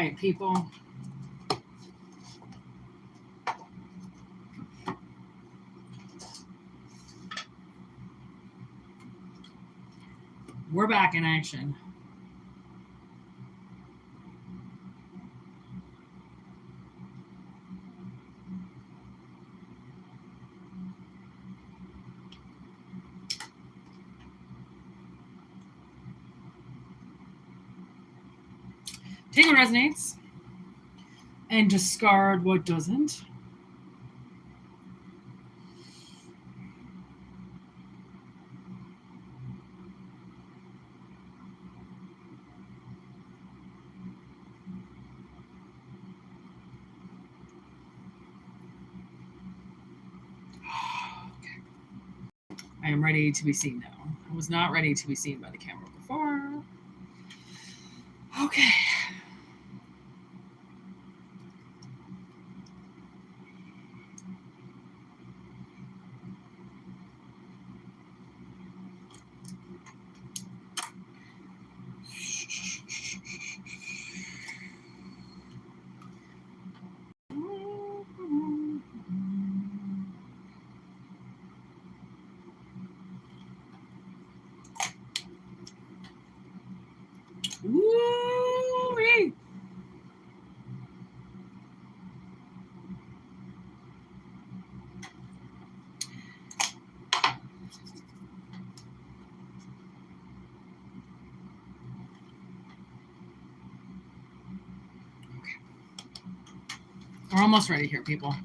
right, people. We're back in action. Take what resonates and discard what doesn't. I am ready to be seen now. I was not ready to be seen by the camera before. Okay. Woo-wee. Okay. We're almost ready here, people.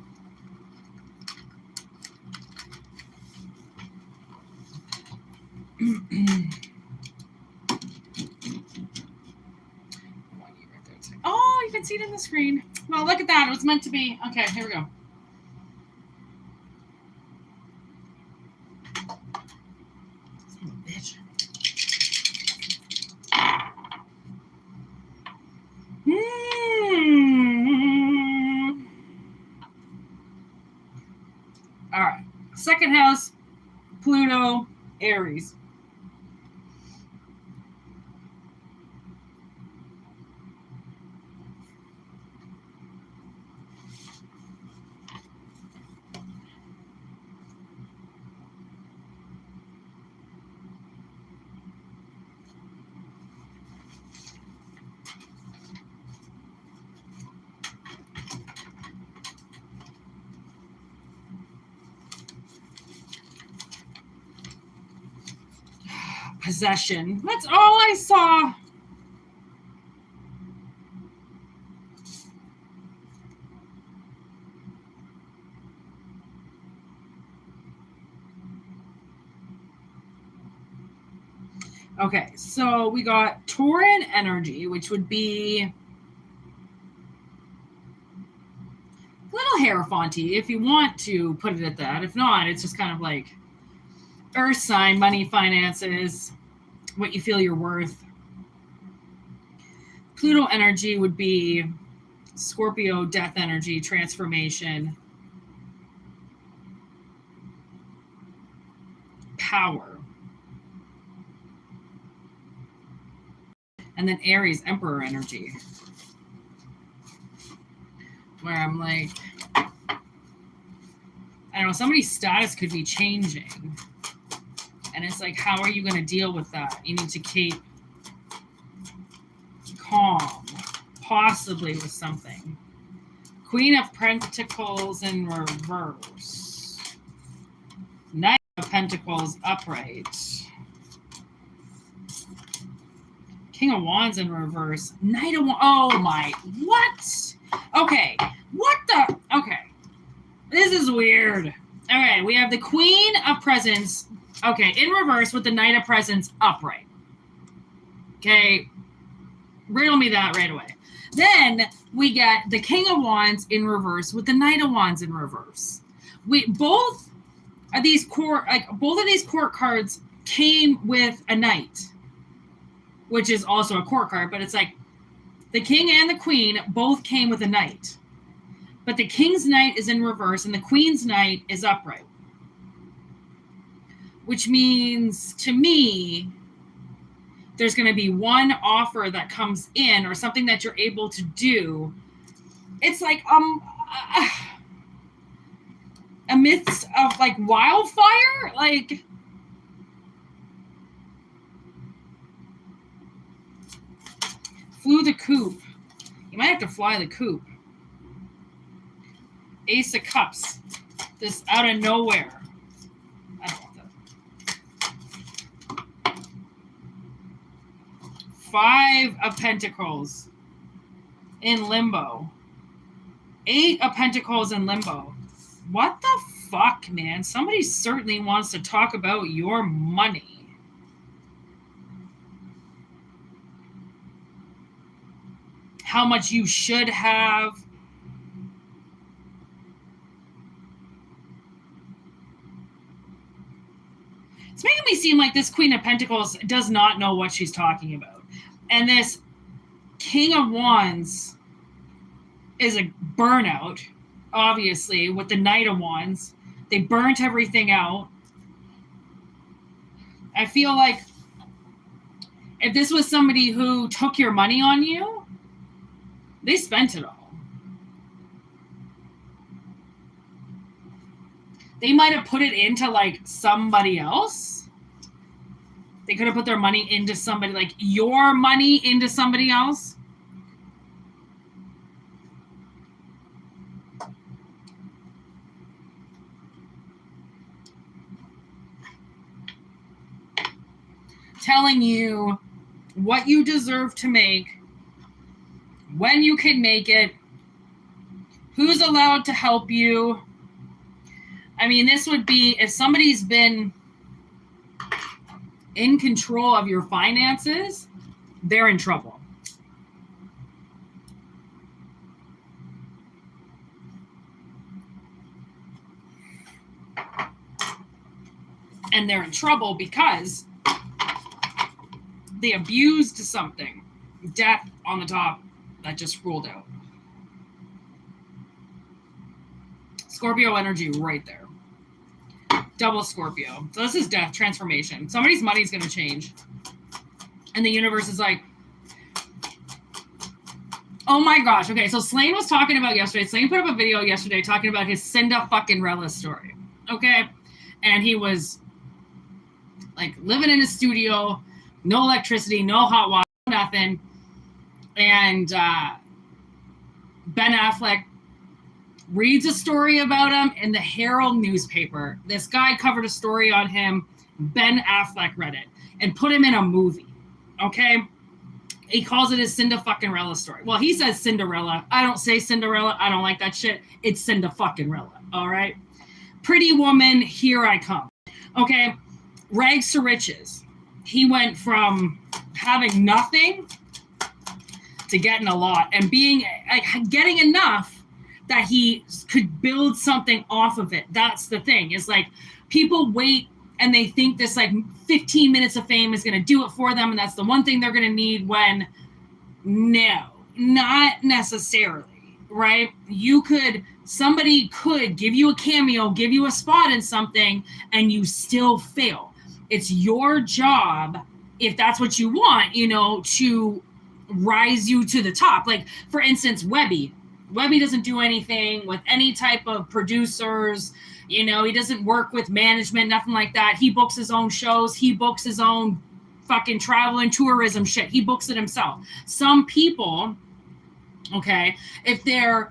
Oh, you can see it in the screen. Well, look at that. It was meant to be. Okay, here we go. Son of a bitch. All right. Second house, Pluto, Aries. Possession. That's all I saw. Okay, so we got Tauran energy, which would be a little Hierophanty if you want to put it at that. If not, it's just kind of like Earth sign, money, finances, what you feel you're worth. Pluto energy would be Scorpio, death energy, transformation, power. And then Aries, Emperor energy. Where I'm like, I don't know, somebody's status could be changing. And it's like, how are you going to deal with that? You need to keep calm, possibly with something. Queen of Pentacles in reverse. Knight of Pentacles upright. King of Wands in reverse. Knight of Wands. Oh my. What? Okay. What the? Okay. This is weird. Okay. We have the Queen of Presents. Okay. In reverse with the Knight of Presents upright. Okay. Riddle me that right away. Then we get the King of Wands in reverse with the Knight of Wands in reverse. Both of these court cards came with a knight, which is also a court card, but it's like the king and the queen both came with a knight. But the king's knight is in reverse and the queen's knight is upright. Which means, to me, there's going to be one offer that comes in or something that you're able to do. It's like amidst of like wildfire, like flew the coop. You might have to fly the coop. Ace of Cups. This out of nowhere. I don't want that. Five of Pentacles in limbo. Eight of Pentacles in limbo. What the fuck, man? Somebody certainly wants to talk about your money. How much you should have. It's making me seem like this Queen of Pentacles does not know what she's talking about. And this King of Wands is a burnout, obviously, with the Knight of Wands. They burnt everything out. I feel like if this was somebody who took your money on you, they spent it all. They might have put it into like somebody else. They could have put their money into somebody, like your money into somebody else. Telling you what you deserve to make, when you can make it, who's allowed to help you. I mean, this would be if somebody's been in control of your finances, they're in trouble. And they're in trouble because they abused something. Death on the top that just ruled out. Scorpio energy right there. Double Scorpio. So this is death, transformation. Somebody's money's going to change. And the universe is like, oh my gosh. Okay, so Slane was talking about yesterday. Slane put up a video yesterday talking about his Cinda fucking Rella story. Okay? And he was like living in his studio, no electricity, no hot water, nothing. And Ben Affleck reads a story about him in the Herald newspaper. This guy covered a story on him. Ben Affleck read it and put him in a movie. Okay? He calls it his Cinda fucking Rella story. Well, he says Cinderella. I don't say Cinderella. I don't like that shit. It's Cinda fucking Rella. All right? Pretty woman, here I come. Okay? Rags to riches. He went from having nothing to getting a lot and being getting enough that he could build something off of it. That's the thing. Is like people wait and they think this like 15 minutes of fame is going to do it for them. And that's the one thing they're going to need when no, not necessarily, right? Somebody could give you a cameo, give you a spot in something and you still fail. It's your job, if that's what you want, to rise you to the top. Like for instance, Webby doesn't do anything with any type of producers. He doesn't work with management, nothing like that. He books his own shows. He books his own fucking travel and tourism shit. He books it himself. Some people, okay, if they're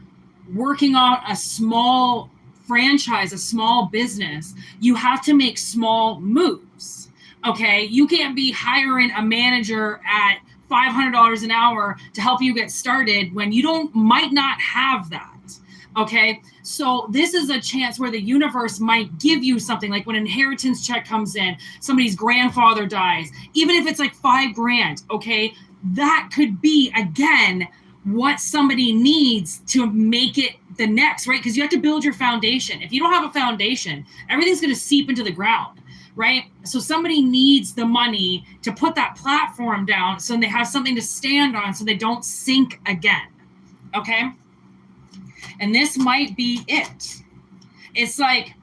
working on a small franchise, a small business, you have to make small moves, okay? You can't be hiring a manager at $500 an hour to help you get started when you might not have that. Okay. So this is a chance where the universe might give you something, like when an inheritance check comes in, somebody's grandfather dies, even if it's like $5,000. Okay. That could be again, what somebody needs to make it the next, right? Because you have to build your foundation. If you don't have a foundation, everything's going to seep into the ground. Right? So somebody needs the money to put that platform down so they have something to stand on so they don't sink again. Okay? And this might be it. It's like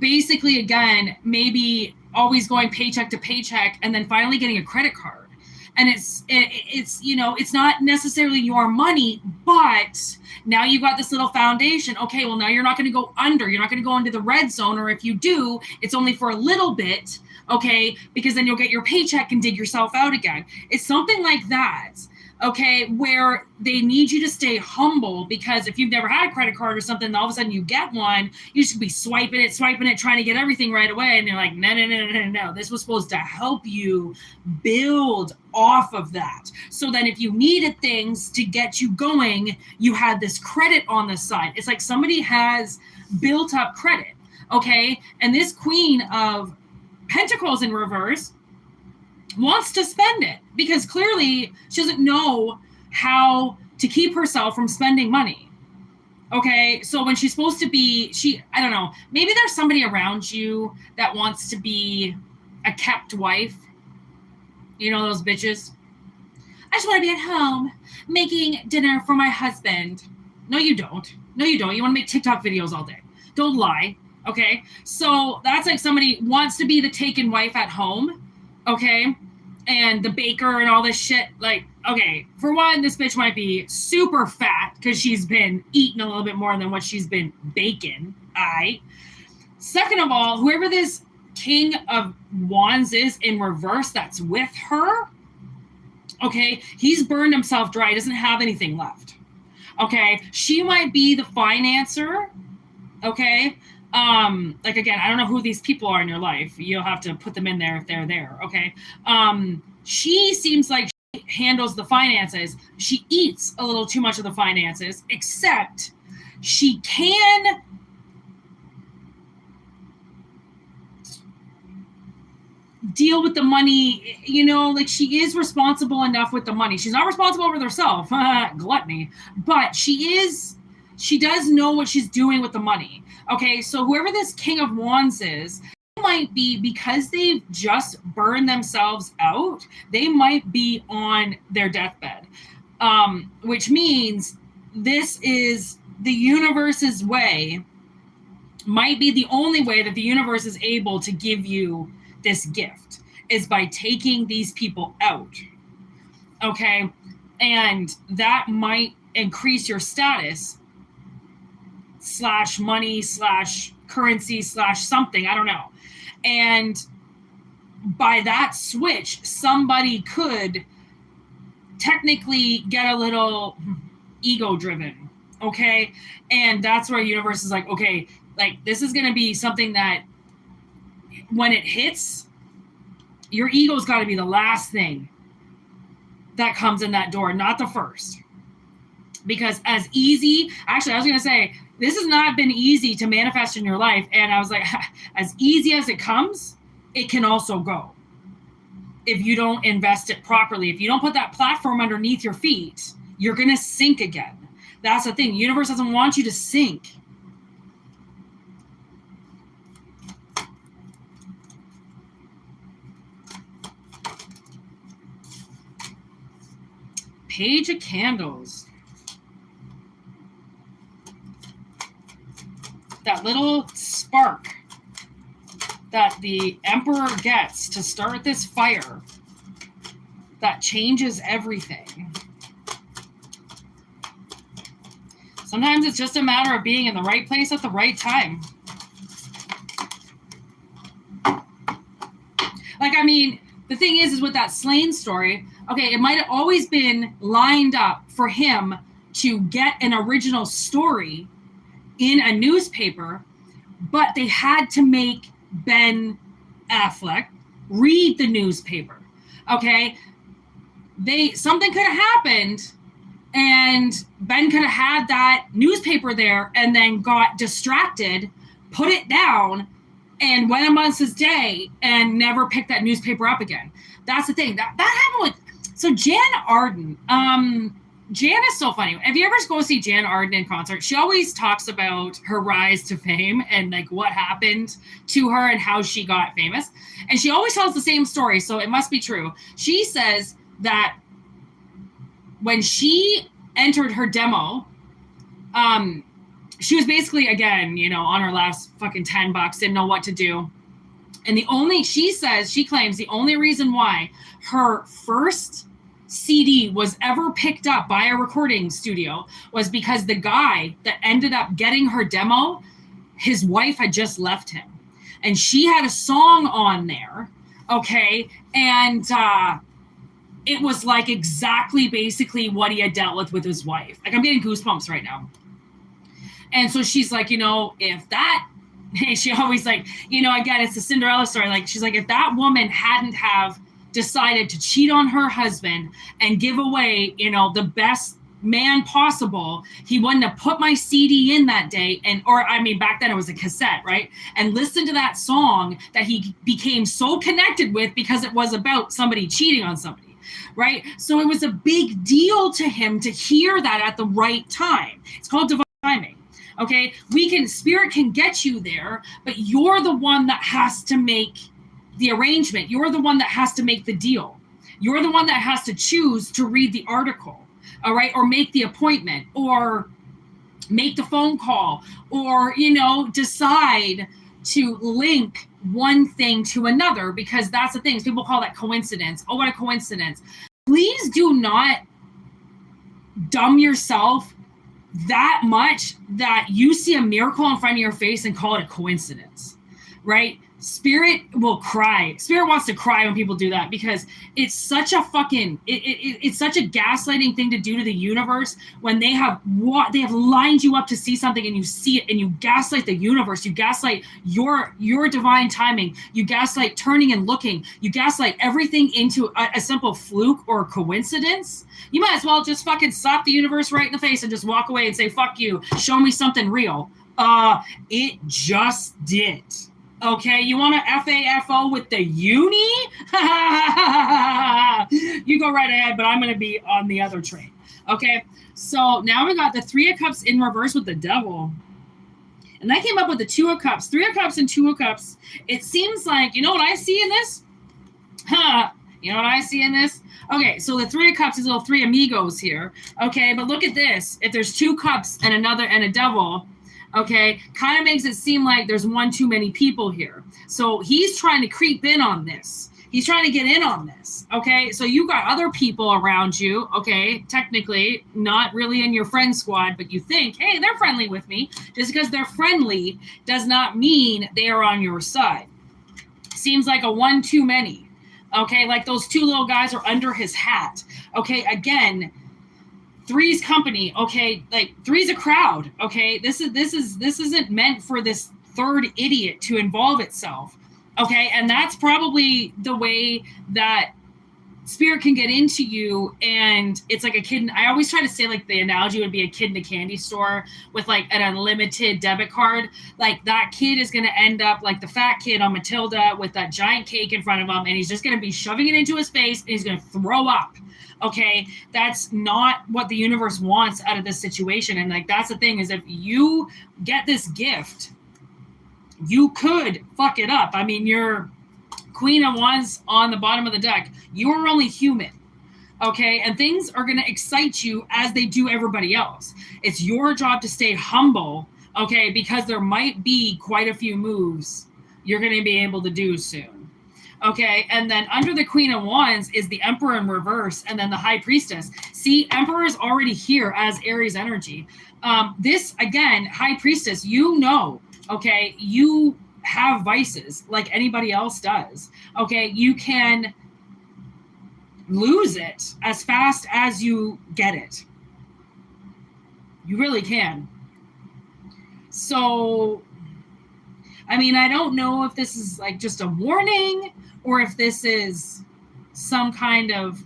basically, again, maybe always going paycheck to paycheck and then finally getting a credit card. and it's you know, it's not necessarily your money, but now you've got this little foundation. Okay, well, now you're not going to go under. You're not going to go into the red zone, or if you do, it's only for a little bit, okay, because then you'll get your paycheck and dig yourself out again. It's something like that, okay, where they need you to stay humble, because if you've never had a credit card or something, all of a sudden you get one, you should be swiping it, trying to get everything right away. And you're like, no. This was supposed to help you build off of that. So then if you needed things to get you going, you had this credit on the side. It's like somebody has built up credit, okay? And this Queen of Pentacles in reverse wants to spend it because clearly she doesn't know how to keep herself from spending money. Okay, so when she's supposed to be, I don't know, maybe there's somebody around you that wants to be a kept wife. You know those bitches? I just want to be at home making dinner for my husband. No, you don't. You want to make TikTok videos all day. Don't lie. Okay, so that's like somebody wants to be the taken wife at home. Okay, and the baker and all this shit. Like, okay, for one, this bitch might be super fat because she's been eating a little bit more than what she's been baking. Second of all, whoever this King of Wands is in reverse that's with her, okay, he's burned himself dry. He doesn't have anything left. Okay, she might be the financer. Okay, like, again, I don't know who these people are in your life. You'll have to put them in there if they're there. Okay, she seems like she handles the finances. She eats a little too much of the finances, except she can deal with the money, you know, like she is responsible enough with the money. She's not responsible with herself, gluttony, but she does know what she's doing with the money. Okay, so whoever this King of Wands is, might be, because they've just burned themselves out, they might be on their deathbed, which means this is the universe's way, might be the only way that the universe is able to give you this gift, is by taking these people out. Okay, and that might increase your status / money / currency / something, I don't know. And by that switch, somebody could technically get a little ego driven. Okay, and that's where the universe is like, okay, like, this is going to be something that when it hits, your ego's got to be the last thing that comes in that door, not the first. Because as easy, actually, I was going to say, this has not been easy to manifest in your life. And I was like, as easy as it comes, it can also go. If you don't invest it properly, if you don't put that platform underneath your feet, you're going to sink again. That's the thing. The universe doesn't want you to sink. Page of Candles. That little spark that the Emperor gets to start this fire that changes everything. Sometimes it's just a matter of being in the right place at the right time. Like, I mean, the thing is with that Slain story, okay, it might have always been lined up for him to get an original story in a newspaper, but they had to make Ben Affleck read the newspaper. Okay, something could have happened, and Ben could have had that newspaper there, and then got distracted, put it down, and went amongst his day, and never picked that newspaper up again. That's the thing that happened with. So Jan Arden. Jan is so funny. If you ever go see Jan Arden in concert, she always talks about her rise to fame and like what happened to her and how she got famous. And she always tells the same story, so it must be true. She says that when she entered her demo, she was basically, again, you know, on her last fucking $10, didn't know what to do. And she claims the only reason why her first CD was ever picked up by a recording studio was because the guy that ended up getting her demo, his wife had just left him. And she had a song on there, okay? And it was like exactly basically what he had dealt with his wife. Like, I'm getting goosebumps right now. And so she's like, if that, she always like, again, it's the Cinderella story. Like, she's like, if that woman hadn't have decided to cheat on her husband and give away, the best man possible, he wouldn't have put my CD in that day. Back then it was a cassette, right? And listen to that song that he became so connected with because it was about somebody cheating on somebody, right? So it was a big deal to him to hear that at the right time. It's called divine timing. Okay, spirit can get you there, but you're the one that has to make the arrangement. You're the one that has to make the deal. You're the one that has to choose to read the article, all right, or make the appointment, or make the phone call, or, decide to link one thing to another, because that's the thing. People call that coincidence. Oh, what a coincidence. Please do not dumb yourself that much that you see a miracle in front of your face and call it a coincidence, right? Spirit will cry. Spirit wants to cry when people do that, because it's such a fucking it's such a gaslighting thing to do to the universe when they have lined you up to see something and you see it and you gaslight the universe. You gaslight your divine timing. You gaslight turning and looking. You gaslight everything into a simple fluke or coincidence. You might as well just fucking slap the universe right in the face and just walk away and say, fuck you, show me something real. It just did. Okay, you want to FAFO with the uni? You go right ahead, but I'm going to be on the other train. Okay, so now we got the 3 of Cups in reverse with the Devil. And I came up with the 2 of Cups. 3 of Cups and 2 of Cups. It seems like, you know what I see in this? You know what I see in this? Okay, so the 3 of Cups is little 3 amigos here. Okay, but look at this. If there's 2 cups and a devil, okay, kind of makes it seem like there's one too many people here. So he's trying to creep in on this. He's trying to get in on this, okay? So you got other people around you, okay? Technically, not really in your friend squad, but you think, hey, they're friendly with me. Just because they're friendly does not mean they are on your side. Seems like a one too many, okay? Like those 2 little guys are under his hat, okay? Again, 3's company, okay? Like 3's a crowd, okay? This isn't meant for this 3rd idiot to involve itself, okay? And that's probably the way that spirit can get into you. And it's like a kid. I always try to say, like, the analogy would be a kid in a candy store with like an unlimited debit card. Like that kid is going to end up like the fat kid on Matilda with that giant cake in front of him, and he's just going to be shoving it into his face and he's going to throw up. Okay, that's not what the universe wants out of this situation. And like, that's the thing, is if you get this gift, you could fuck it up. I mean, you're Queen of Wands on the bottom of the deck. You are only human. Okay, and things are going to excite you as they do everybody else. It's your job to stay humble, okay, because there might be quite a few moves you're going to be able to do soon. Okay, and then under the Queen of Wands is the Emperor in reverse, and then the High Priestess. See, Emperor is already here as Aries energy. This, again, High Priestess, okay, you have vices like anybody else does. Okay, you can lose it as fast as you get it. You really can. So, I mean, I don't know if this is like just a warning or if this is some kind of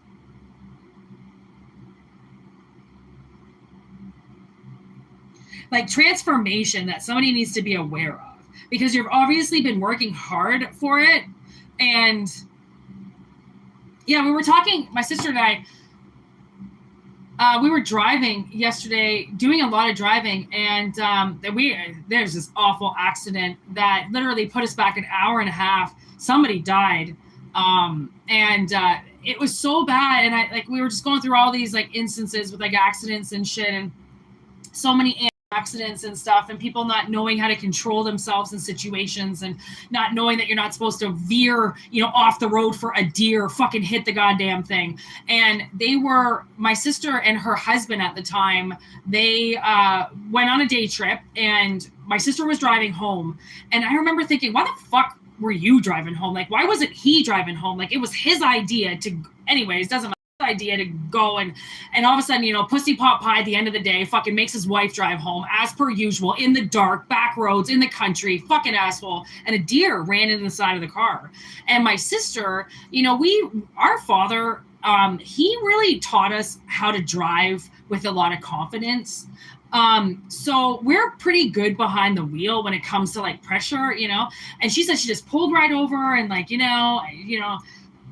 like transformation that somebody needs to be aware of, because you've obviously been working hard for it. And yeah, we were talking, my sister and I, we were driving yesterday, doing a lot of driving, and there's this awful accident that literally put us back an hour and a half. Somebody died, and it was so bad. And we were just going through all these like instances with like accidents and shit, and so many accidents and stuff, and people not knowing how to control themselves in situations, and not knowing that you're not supposed to veer, off the road for a deer, fucking hit the goddamn thing. And my sister and her husband at the time, they went on a day trip, and my sister was driving home. And I remember thinking, why the fuck were you driving home? Like, why wasn't he driving home? Like, it was his idea to, anyways, doesn't matter. Idea to go, and all of a sudden, pussy pot pie at the end of the day fucking makes his wife drive home as per usual in the dark, back roads, in the country, fucking asshole. And a deer ran into the side of the car. And my sister, our father, he really taught us how to drive with a lot of confidence. So we're pretty good behind the wheel when it comes to like pressure, and she said she just pulled right over, and like,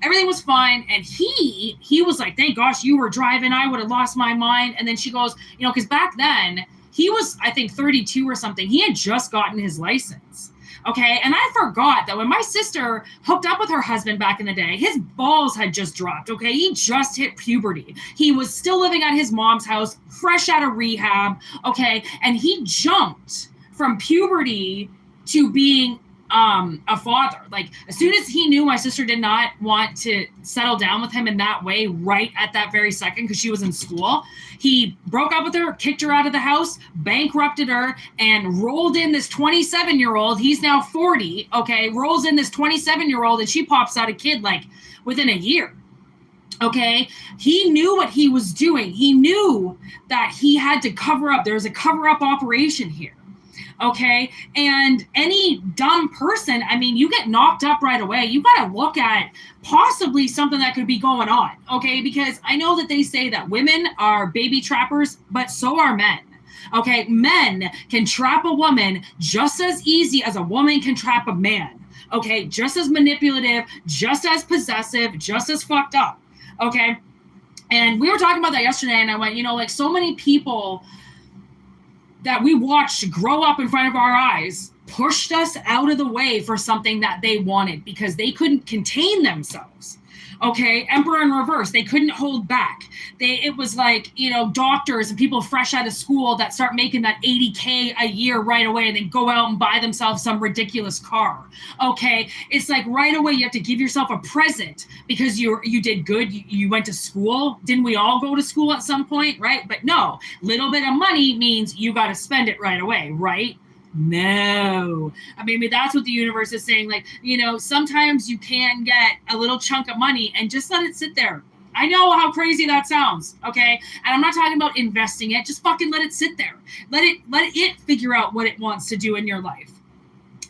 everything was fine. And he was like, thank gosh you were driving. I would have lost my mind. And then she goes, because back then he was, I think 32 or something. He had just gotten his license. Okay. And I forgot that when my sister hooked up with her husband back in the day, his balls had just dropped. Okay. He just hit puberty. He was still living at his mom's house, fresh out of rehab. Okay. And he jumped from puberty to being a father. Like, as soon as he knew my sister did not want to settle down with him in that way right at that very second, because she was in school, he broke up with her, kicked her out of the house, bankrupted her, and rolled in this 27-year-old. He's now 40, okay, rolls in this 27-year-old, and she pops out a kid like within a year. Okay, he knew what he was doing. He knew that he had to cover up. There was a cover-up operation here. Okay. And any dumb person, I mean, you get knocked up right away. You got to look at possibly something that could be going on. Okay. Because I know that they say that women are baby trappers, but so are men. Okay. Men can trap a woman just as easy as a woman can trap a man. Okay. Just as manipulative, just as possessive, just as fucked up. Okay. And we were talking about that yesterday, and I went, like so many people that we watched grow up in front of our eyes pushed us out of the way for something that they wanted because they couldn't contain themselves. Okay, Emperor in reverse. They couldn't hold back. It was like, doctors and people fresh out of school that start making that $80K a year right away, and then go out and buy themselves some ridiculous car. Okay, it's like right away you have to give yourself a present because you did good. You went to school. Didn't we all go to school at some point, right? But no, little bit of money means you got to spend it right away, right? No. I mean, that's what the universe is saying. Like, sometimes you can get a little chunk of money and just let it sit there. I know how crazy that sounds. Okay. And I'm not talking about investing it. Just fucking let it sit there. Let it figure out what it wants to do in your life.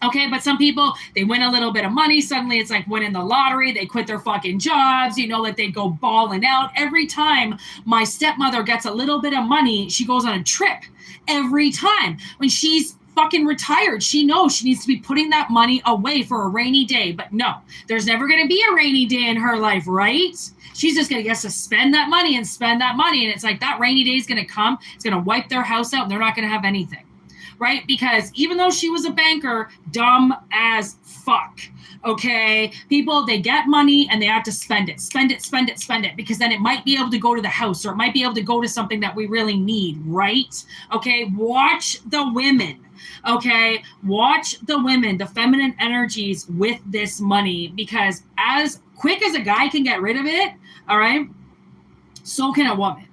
Okay. But some people, they win a little bit of money. Suddenly it's like winning the lottery. They quit their fucking jobs, like they go balling out. Every time my stepmother gets a little bit of money, she goes on a trip. Every time when she's fucking retired, she knows she needs to be putting that money away for a rainy day. But no, there's never going to be a rainy day in her life, right? She's just going to get to spend that money and spend that money. And it's like that rainy day is going to come. It's going to wipe their house out, and they're not going to have anything, right? Because even though she was a banker, dumb as fuck. Okay, people, they get money and they have to spend it, because then it might be able to go to the house, or it might be able to go to something that we really need, right? Okay, watch the women. Okay, watch the women, the feminine energies with this money, because as quick as a guy can get rid of it, all right, so can a woman.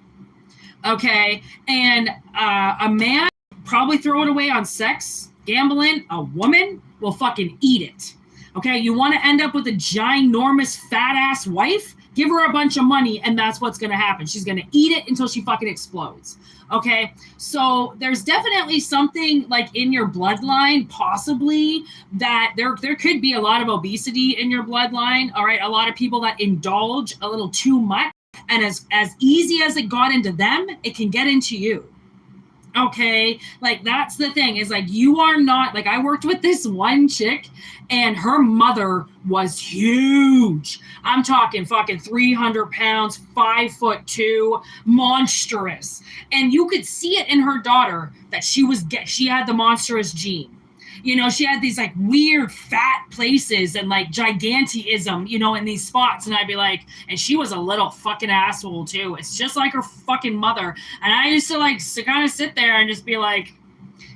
Okay, and a man probably throw it away on sex, gambling. A woman will fucking eat it. Okay, you want to end up with a ginormous fat ass wife? Give her a bunch of money, and that's what's going to happen. She's going to eat it until she fucking explodes. Okay, so there's definitely something like in your bloodline, possibly, that there could be a lot of obesity in your bloodline. All right, a lot of people that indulge a little too much, and as easy as it got into them, it can get into you. Okay, like that's the thing, is like you are not, like I worked with this one chick and her mother was huge. I'm talking fucking 300 pounds, 5'2", monstrous. And you could see it in her daughter that she had the monstrous gene. She had these like weird fat places and like gigantism, in these spots. And I'd be like, and she was a little fucking asshole too. It's just like her fucking mother. And I used to like kind of sit there and just be like,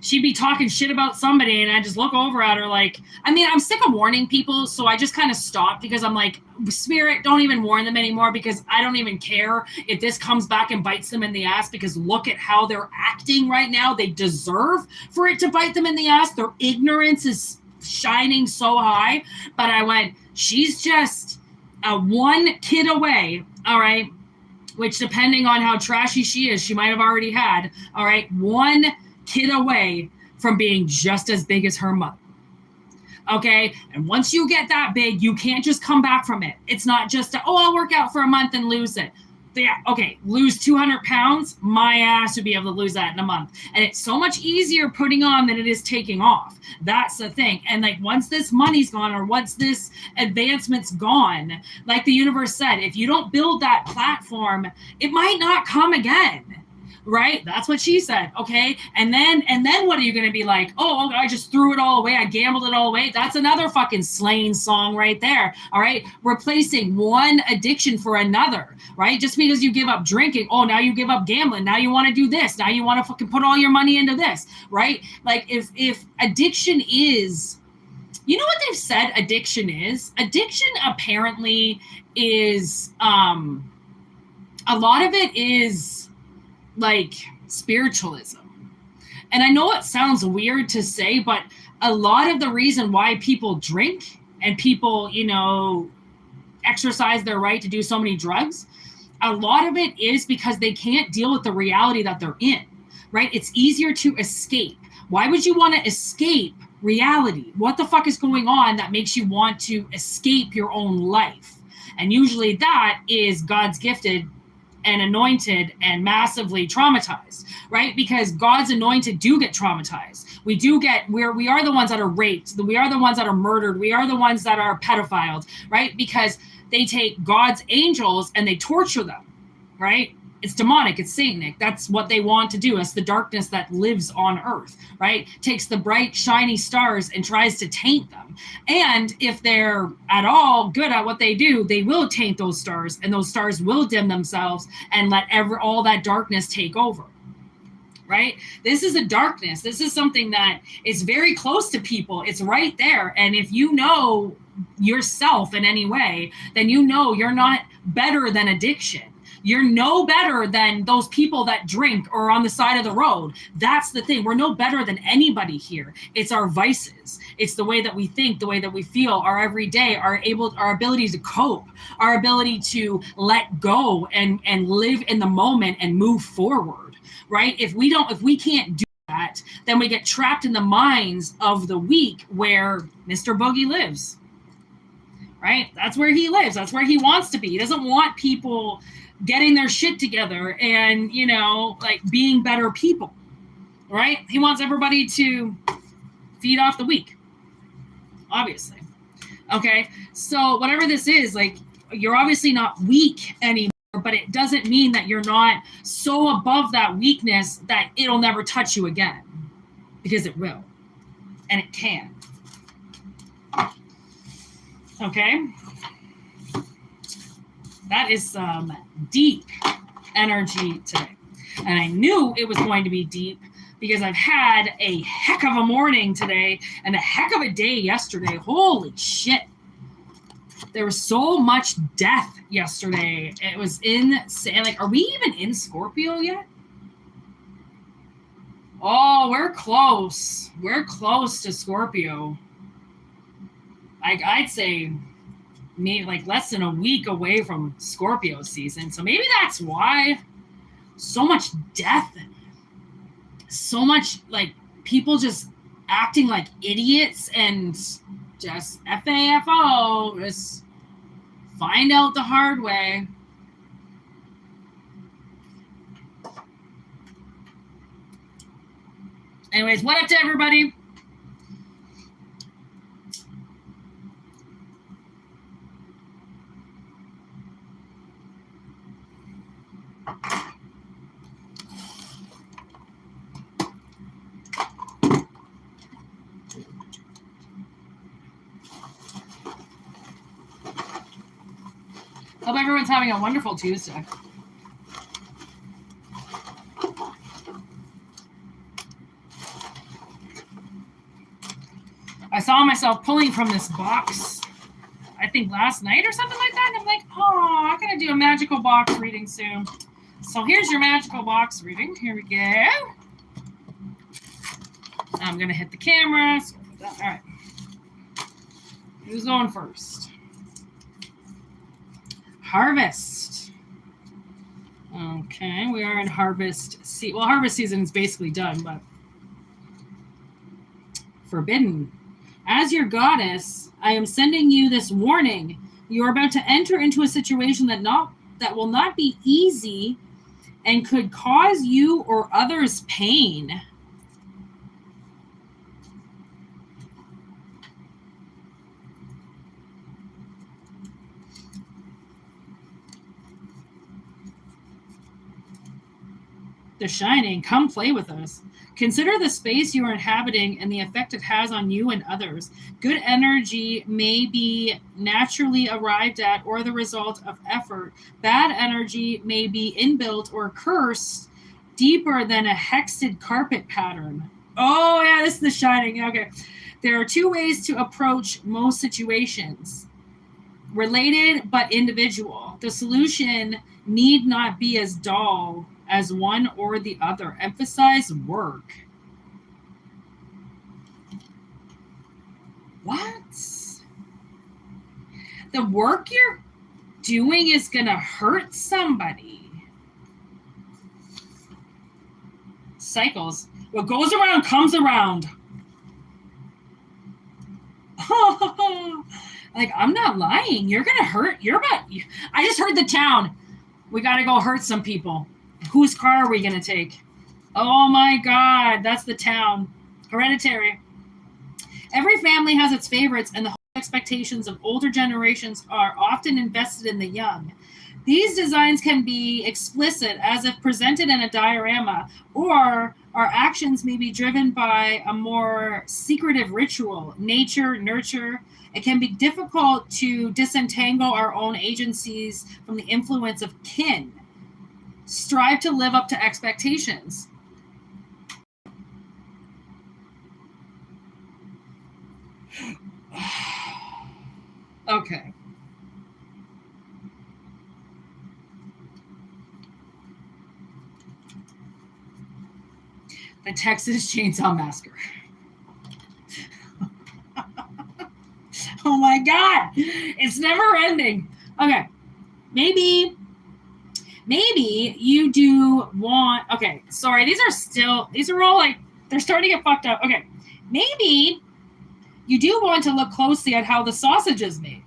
she'd be talking shit about somebody, and I just look over at her like, I mean, I'm sick of warning people, so I just kind of stopped because I'm like, Spirit, don't even warn them anymore, because I don't even care if this comes back and bites them in the ass, because look at how they're acting right now. They deserve for it to bite them in the ass. Their ignorance is shining so high. But I went, she's just one kid away, all right, which depending on how trashy she is, she might have already had, all right, one kid away from being just as big as her mother. Okay. And once you get that big, you can't just come back from it. It's not just, I'll work out for a month and lose it. Yeah, okay, lose 200 pounds, my ass would be able to lose that in a month. And it's so much easier putting on than it is taking off. That's the thing. And like, once this money's gone, or once this advancement's gone, like the universe said, if you don't build that platform, it might not come again. Right? That's what she said. Okay. And then what are you going to be like? Oh, I just threw it all away. I gambled it all away. That's another fucking slaying song right there. All right. Replacing one addiction for another, right? Just because you give up drinking. Oh, now you give up gambling. Now you want to do this. Now you want to fucking put all your money into this, right? Like if addiction is, you know what they've said addiction is? Addiction apparently is, a lot of it is like spiritualism. And I know it sounds weird to say, but a lot of the reason why people drink and people, you know, exercise their right to do so many drugs, a lot of it is because they can't deal with the reality that they're in, right? It's easier to escape. Why would you want to escape reality? What the fuck is going on that makes you want to escape your own life? And usually that is God's gifted and anointed and massively traumatized, right? Because God's anointed do get traumatized. We are the ones that are raped. We are the ones that are murdered. We are the ones that are pedophiled, right? Because they take God's angels and they torture them, right? It's demonic. It's satanic. That's what they want to do. It's the darkness that lives on earth, right? Takes the bright, shiny stars and tries to taint them. And if they're at all good at what they do, they will taint those stars, and those stars will dim themselves and let all that darkness take over, right? This is a darkness. This is something that is very close to people. It's right there. And if you know yourself in any way, then you know you're not better than addiction. You're no better than those people that drink or on the side of the road. That's the thing. We're no better than anybody here. It's our vices. It's the way that we think, the way that we feel, our everyday, our ability to cope, our ability to let go and live in the moment and move forward, right? If we can't do that, then we get trapped in the minds of the weak where Mr. Boogie lives, right? That's where he lives. That's where he wants to be. He doesn't want people getting their shit together and, you know, like being better people, right? He wants everybody to feed off the weak, obviously. Okay, so whatever this is, like, you're obviously not weak anymore, but it doesn't mean that you're not so above that weakness that it'll never touch you again, because it will, and it can. Okay? That is some deep energy today. And I knew it was going to be deep because I've had a heck of a morning today and a heck of a day yesterday. Holy shit. There was so much death yesterday. It was insane. Like, are we even in Scorpio yet? Oh, we're close. We're close to Scorpio. I'd say maybe like less than a week away from Scorpio season. So maybe that's why so much death, so much like people just acting like idiots and just FAFO, just find out the hard way. Anyways, what up to everybody? Hope everyone's having a wonderful Tuesday. I saw myself pulling from this box, I think last night or something like that. And I'm like, oh, I'm going to do a magical box reading soon. So here's your magical box reading. Here we go. I'm going to hit the camera. All right. Who's going first? Harvest. Okay, we are in harvest season. Well, harvest season is basically done, but forbidden. As your goddess, I am sending you this warning. You are about to enter into a situation that will not be easy and could cause you or others pain. The Shining, come play with us. Consider the space you are inhabiting and the effect it has on you and others. Good energy may be naturally arrived at or the result of effort. Bad energy may be inbuilt or cursed deeper than a hexed carpet pattern. Oh, yeah, this is The Shining. Okay. There are two ways to approach most situations. Related but individual. The solution need not be as dull as one or the other. Emphasize work. What? The work you're doing is going to hurt somebody. Cycles. What goes around comes around. Like, I'm not lying. You're going to hurt. I just heard the town. We got to go hurt some people. Whose car are we going to take? Oh my God, that's the town. Hereditary. Every family has its favorites, and the expectations of older generations are often invested in the young. These designs can be explicit, as if presented in a diorama, or our actions may be driven by a more secretive ritual, nature, nurture. It can be difficult to disentangle our own agencies from the influence of kin. Strive to live up to expectations. Okay. The Texas Chainsaw Massacre. Oh my God. It's never ending. Okay. Maybe you do want, okay, sorry, these are all like, they're starting to get fucked up. Okay. Maybe you do want to look closely at how the sausage is made.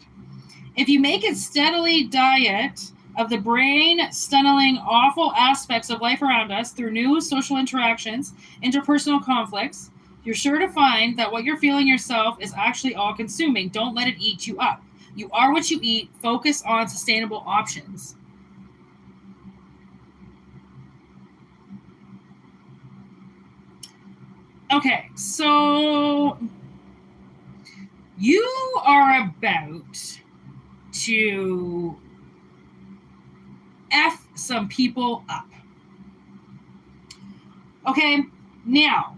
If you make it steadily diet of the brain stunning awful aspects of life around us through new social interactions, interpersonal conflicts, you're sure to find that what you're feeling yourself is actually all-consuming. Don't let it eat you up. You are what you eat. Focus on sustainable options. Okay, so you are about to F some people up. Okay, now,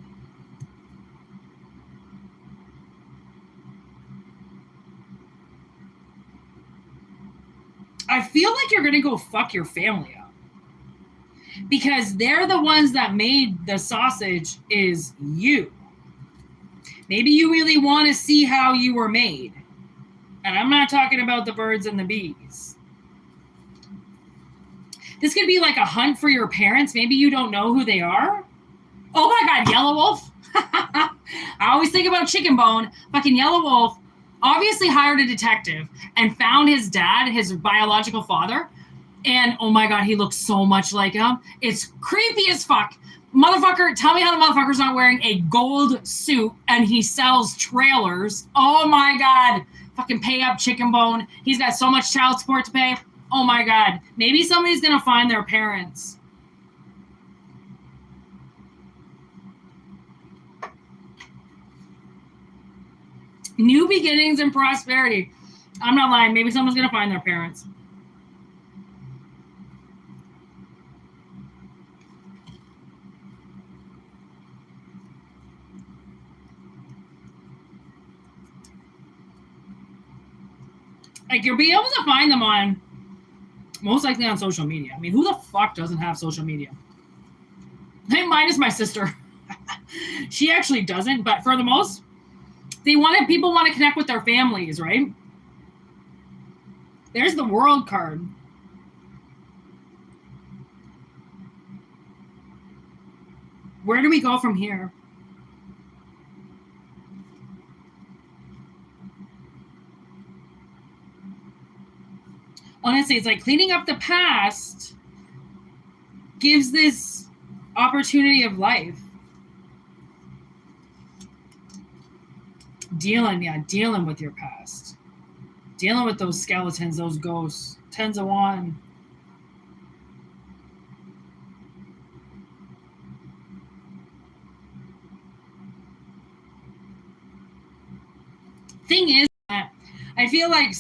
I feel like you're going to go fuck your family up. Because they're the ones that made the sausage is you. Maybe you really want to see how you were made. And I'm not talking about the birds and the bees. This could be like a hunt for your parents. Maybe you don't know who they are. Oh my God, Yellow Wolf. I always think about Chicken Bone. Fucking Yellow Wolf obviously hired a detective and found his dad, his biological father. And oh my God, he looks so much like him. It's creepy as fuck. Motherfucker, tell me how the motherfucker's not wearing a gold suit and he sells trailers. Oh my God. Fucking pay up, Chicken Bone. He's got so much child support to pay. Oh my God. Maybe somebody's going to find their parents. New beginnings and prosperity. I'm not lying. Maybe someone's going to find their parents. Like, you'll be able to find them on, most likely on social media. I mean, who the fuck doesn't have social media? Mine is my sister. She actually doesn't, but for the most, people want to connect with their families, right? There's the world card. Where do we go from here? Honestly, it's like cleaning up the past gives this opportunity of life. Dealing with your past. Dealing with those skeletons, those ghosts. Tens of Wands. Thing is that I feel like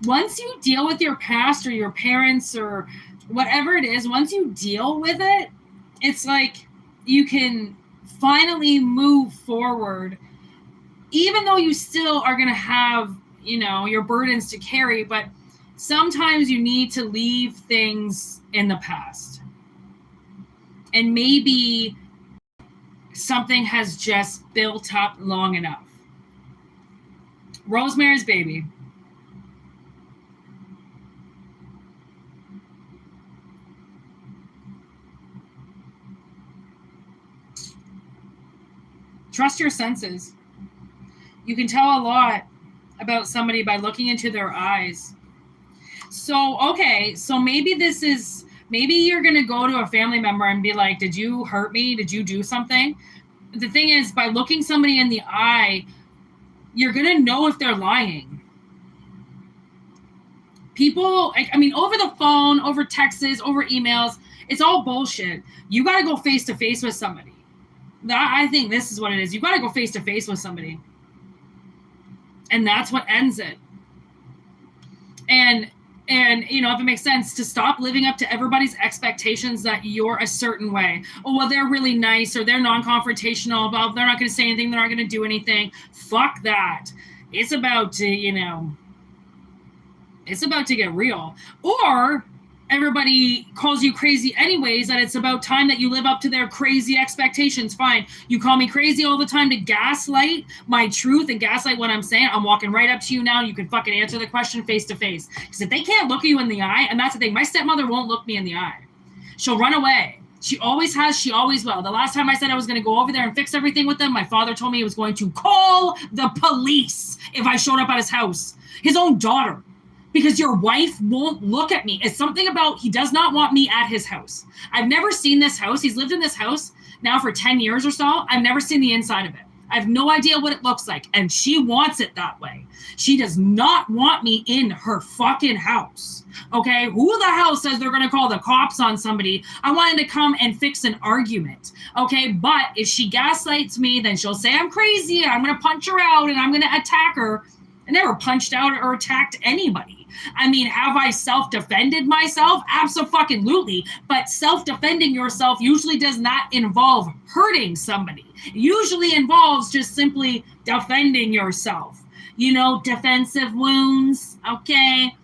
once you deal with your past or your parents or whatever it is, once you deal with it, it's like you can finally move forward, even though you still are going to have, your burdens to carry, but sometimes you need to leave things in the past. And maybe something has just built up long enough. Rosemary's Baby. Trust your senses. You can tell a lot about somebody by looking into their eyes. So, okay, so maybe you're going to go to a family member and be like, did you hurt me? Did you do something? The thing is, by looking somebody in the eye, you're going to know if they're lying. People, over the phone, over texts, over emails, it's all bullshit. You got to go face to face with somebody. I think this is what it is. You got to go face to face with somebody. And that's what ends it. And if it makes sense, to stop living up to everybody's expectations that you're a certain way. Oh, well, they're really nice, or they're non-confrontational, but they're not going to say anything, they're not going to do anything. Fuck that. It's about to, it's about to get real. Or everybody calls you crazy anyways, that it's about time that you live up to their crazy expectations. Fine. You call me crazy all the time to gaslight my truth and gaslight what I'm saying. I'm walking right up to you now. You can fucking answer the question face to face. Because if they can't look you in the eye, and that's the thing, my stepmother won't look me in the eye. She'll run away. She always has. She always will. The last time I said I was going to go over there and fix everything with them, my father told me he was going to call the police if I showed up at his house. His own daughter. Because your wife won't look at me. It's something about he does not want me at his house. I've never seen this house. He's lived in this house now for 10 years or so. I've never seen the inside of it. I have no idea what it looks like. And she wants it that way. She does not want me in her fucking house. Okay? Who the hell says they're going to call the cops on somebody? I wanted to come and fix an argument. Okay? But if she gaslights me, then she'll say I'm crazy and I'm going to punch her out and I'm going to attack her. I never punched out or attacked anybody. Have I self-defended myself? Absolutely. But self-defending yourself usually does not involve hurting somebody. It usually involves just simply defending yourself. Defensive wounds. Okay?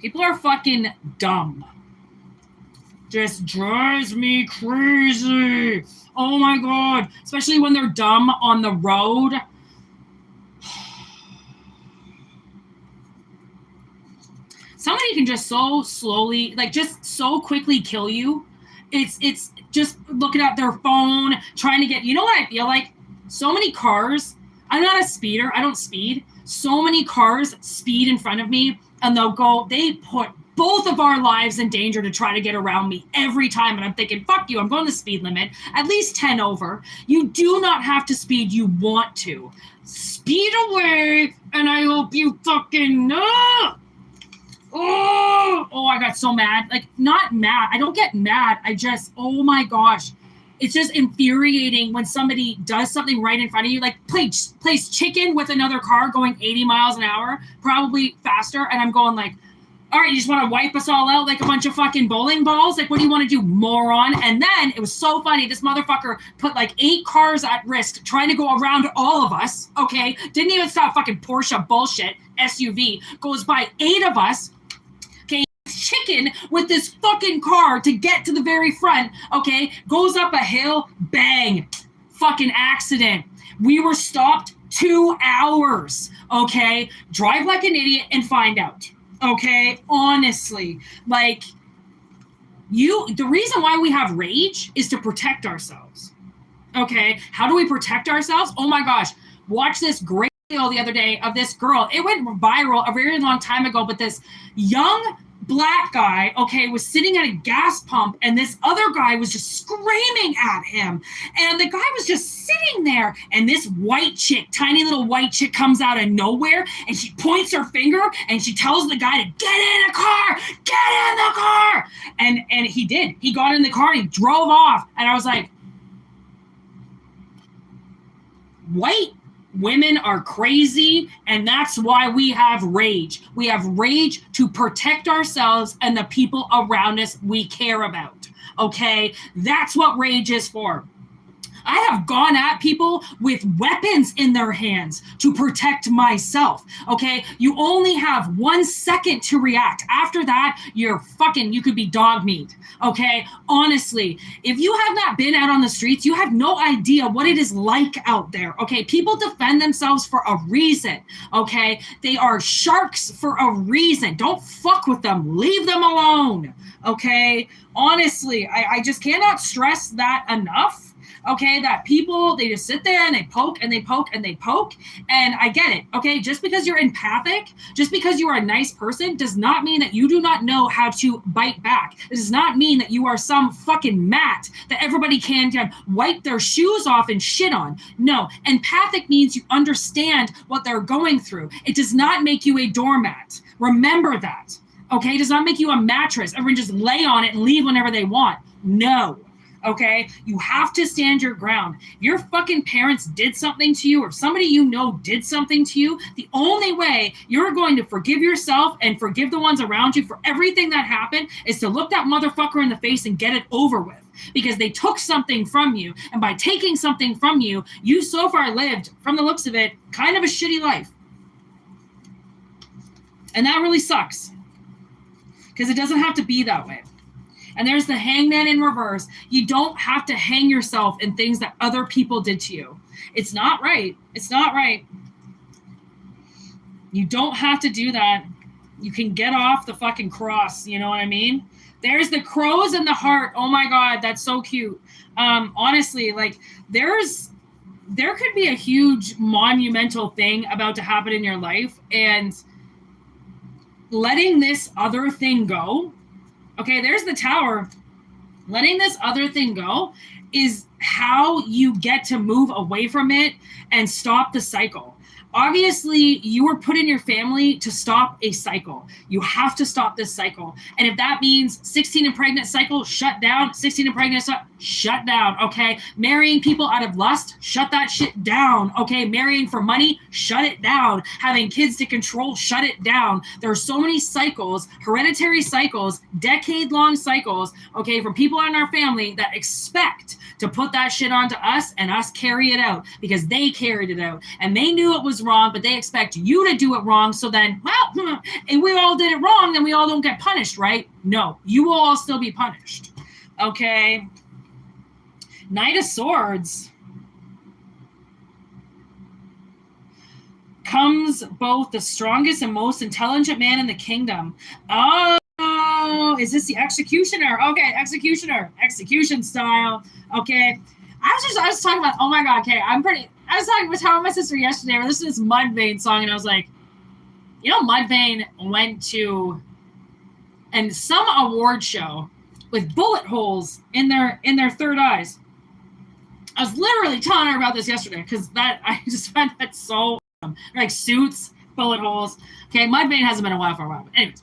People are fucking dumb. Just drives me crazy. Oh my God. Especially when they're dumb on the road. Somebody can just so slowly, just so quickly kill you. It's just looking at their phone, trying to get, you know what I feel like? So many cars, I'm not a speeder, I don't speed. So many cars speed in front of me and they put both of our lives in danger to try to get around me every time. And I'm thinking, fuck you, I'm going the speed limit, at least 10 over. You do not have to speed, you want to. Speed away, and I hope you fucking know. Oh, I got so mad. Not mad. I don't get mad. Oh my gosh. It's just infuriating when somebody does something right in front of you, plays chicken with another car going 80 miles an hour, probably faster. And I'm going all right, you just want to wipe us all out like a bunch of fucking bowling balls? What do you want to do, moron? And then it was so funny. This motherfucker put 8 cars at risk trying to go around all of us, okay? Didn't even stop fucking Porsche bullshit. SUV, goes by 8 of us, okay, chicken with this fucking car to get to the very front, okay, goes up a hill, bang, fucking accident. We were stopped 2 hours, okay? Drive like an idiot and find out, okay? Honestly, like, the reason why we have rage is to protect ourselves, okay? How do we protect ourselves? Oh my gosh, watch this great video the other day of this girl. It went viral a very long time ago, but this young black guy, okay, was sitting at a gas pump, and this other guy was just screaming at him, and the guy was just sitting there, and this white chick, tiny little white chick, comes out of nowhere, and she points her finger, and she tells the guy to get in the car, and he did. He got in the car, and he drove off, and I was like, white women are crazy, and that's why we have rage. We have rage to protect ourselves and the people around us we care about, okay? That's what rage is for. I have gone at people with weapons in their hands to protect myself, okay? You only have 1 second to react. After that, you could be dog meat, okay? Honestly, if you have not been out on the streets, you have no idea what it is like out there, okay? People defend themselves for a reason, okay? They are sharks for a reason. Don't fuck with them. Leave them alone, okay? Honestly, I just cannot stress that enough. Okay, that people, they just sit there and they poke and they poke and they poke. And I get it, okay? Just because you're empathic, just because you are a nice person, does not mean that you do not know how to bite back. It does not mean that you are some fucking mat that everybody can wipe their shoes off and shit on. No, empathic means you understand what they're going through. It does not make you a doormat. Remember that, okay? It does not make you a mattress. Everyone just lay on it and leave whenever they want. No. Okay, you have to stand your ground. Your fucking parents did something to you, or somebody you know did something to you. The only way you're going to forgive yourself and forgive the ones around you for everything that happened is to look that motherfucker in the face and get it over with, because they took something from you. And by taking something from you, you so far lived, from the looks of it, kind of a shitty life. And that really sucks, because it doesn't have to be that way. And there's the hangman in reverse. You don't have to hang yourself in things that other people did to you. It's not right. It's not right. You don't have to do that. You can get off the fucking cross. You know what I mean? There's the crows in the heart. Oh my God, that's so cute. Honestly, like there could be a huge monumental thing about to happen in your life, and letting this other thing go. Okay, there's the tower. Letting this other thing go is how you get to move away from it and stop the cycle. Obviously, you were put in your family to stop a cycle. You have to stop this cycle. And if that means 16 and pregnant cycle, shut down. 16 and pregnant, shut down, okay? Marrying people out of lust, shut that shit down, okay? Marrying for money, shut it down. Having kids to control, shut it down. There are so many cycles, hereditary cycles, decade-long cycles, okay, from people in our family that expect to put that shit onto us and us carry it out because they carried it out. And they knew it was wrong, but they expect you to do it wrong. So then, well, and we all did it wrong, then we all don't get punished, right? No, you will all still be punished. Okay. Knight of Swords. Comes both the strongest and most intelligent man in the kingdom. Oh, is this the executioner? Okay, executioner. Execution style. Okay. I was talking about, oh my God, okay, I was telling my sister yesterday, I listened to this Mudvayne song, and I was like, you know, Mudvayne went to some award show with bullet holes in their third eyes. I was literally telling her about this yesterday, because I just find that so awesome. Like suits, bullet holes. Okay, Mudvayne hasn't been a while for a while, but anyways.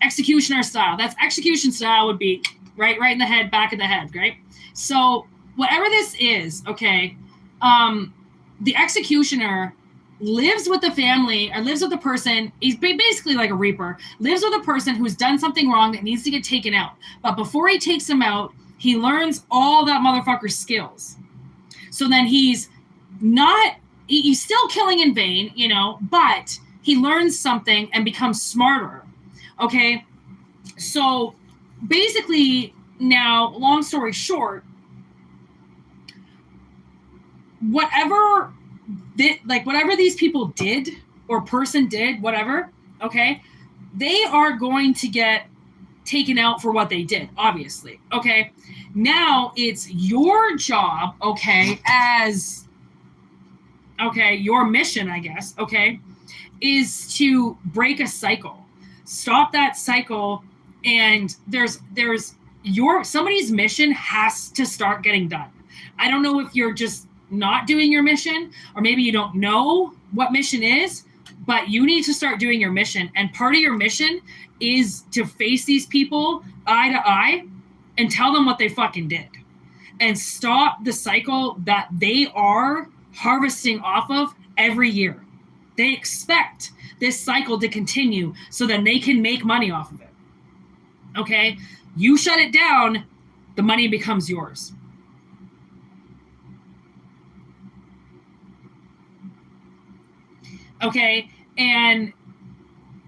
Executioner style. That's execution style would be right in the head, back of the head, right? So whatever this is, okay, the executioner lives with the family, or lives with the person. He's basically like a reaper, lives with a person who's done something wrong that needs to get taken out. But before he takes him out, he learns all that motherfucker's skills. So then he's still killing in vain, you know, but he learns something and becomes smarter. Okay, so basically now, long story short, whatever these people did or person did, whatever, okay, they are going to get taken out for what they did, obviously. Okay, now it's your job, okay, as your mission, I guess, okay, is to break a cycle, stop that cycle, and somebody's mission has to start getting done. I don't know if you're just not doing your mission, or maybe you don't know what mission is, but you need to start doing your mission. And part of your mission is to face these people eye to eye and tell them what they fucking did and stop the cycle that they are harvesting off of every year. They expect this cycle to continue so that they can make money off of it. Okay? You shut it down, the money becomes yours. Okay? And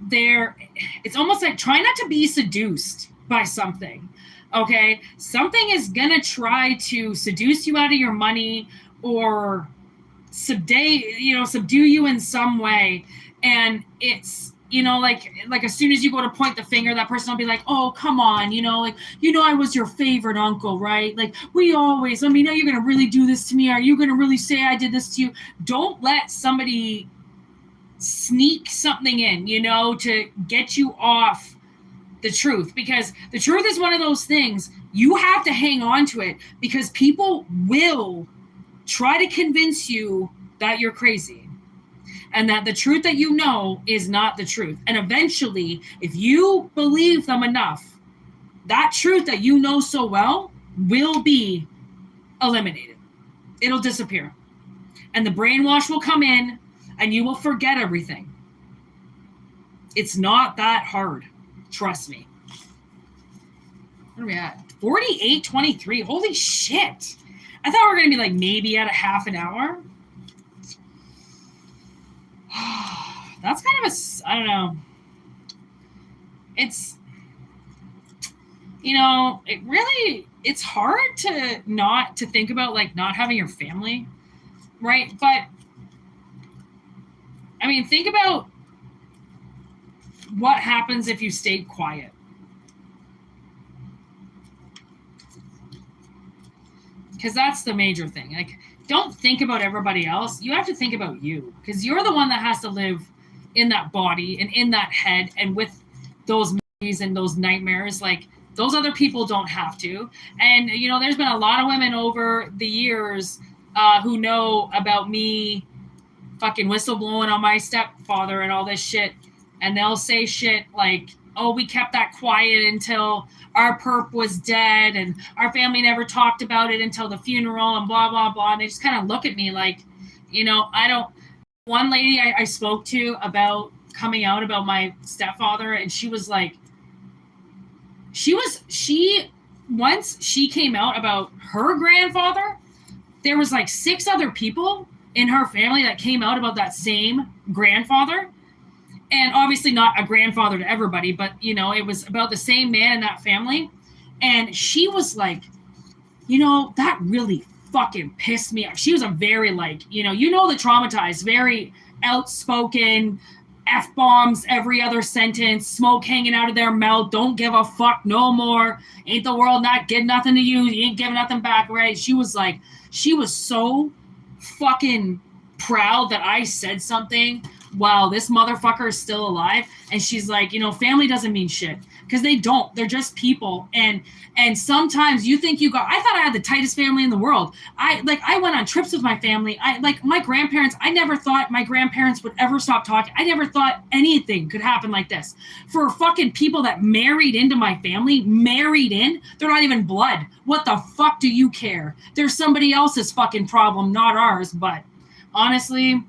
it's almost like try not to be seduced by something. Okay? Something is gonna try to seduce you out of your money or subdue you in some way. And it's, like as soon as you go to point the finger, that person will be like, oh, come on, I was your favorite uncle, right? Like we always, are you going to really do this to me? Are you going to really say I did this to you? Don't let somebody sneak something in, to get you off the truth, because the truth is one of those things you have to hang on to it, because people will try to convince you that you're crazy and that the truth that you know is not the truth. And eventually, if you believe them enough, that truth that you know so well will be eliminated. It'll disappear. And the brainwash will come in and you will forget everything. It's not that hard. Trust me. What are we at? 48:23. Holy shit. I thought we were going to be maybe at a half an hour. That's kind of I don't know. It's, it's hard to think about not having your family, right? But think about what happens if you stayed quiet. Because that's the major thing. Don't think about everybody else. You have to think about you, because you're the one that has to live in that body and in that head and with those memories and those nightmares. Those other people don't have to. And, there's been a lot of women over the years who know about me fucking whistleblowing on my stepfather and all this shit. And they'll say shit like, oh, we kept that quiet until our perp was dead and our family never talked about it until the funeral and blah, blah, blah. And they just kind of look at me like, I don't. One lady I spoke to about coming out about my stepfather, and she was like, once she came out about her grandfather, there was 6 other people in her family that came out about that same grandfather. And obviously not a grandfather to everybody, but, it was about the same man in that family. And she was like, that really fucking pissed me off. She was a very the traumatized, very outspoken, F-bombs every other sentence, smoke hanging out of their mouth, don't give a fuck no more, ain't the world not give nothing to you, you ain't giving nothing back, right? She was so fucking proud that I said something while this motherfucker is still alive. And she's like, family doesn't mean shit, because they don't. They're just people. And sometimes you think I thought I had the tightest family in the world. I went on trips with my family. My grandparents, I never thought my grandparents would ever stop talking. I never thought anything could happen like this. For fucking people that married into my family, they're not even blood. What the fuck do you care? They're somebody else's fucking problem, not ours. But honestly,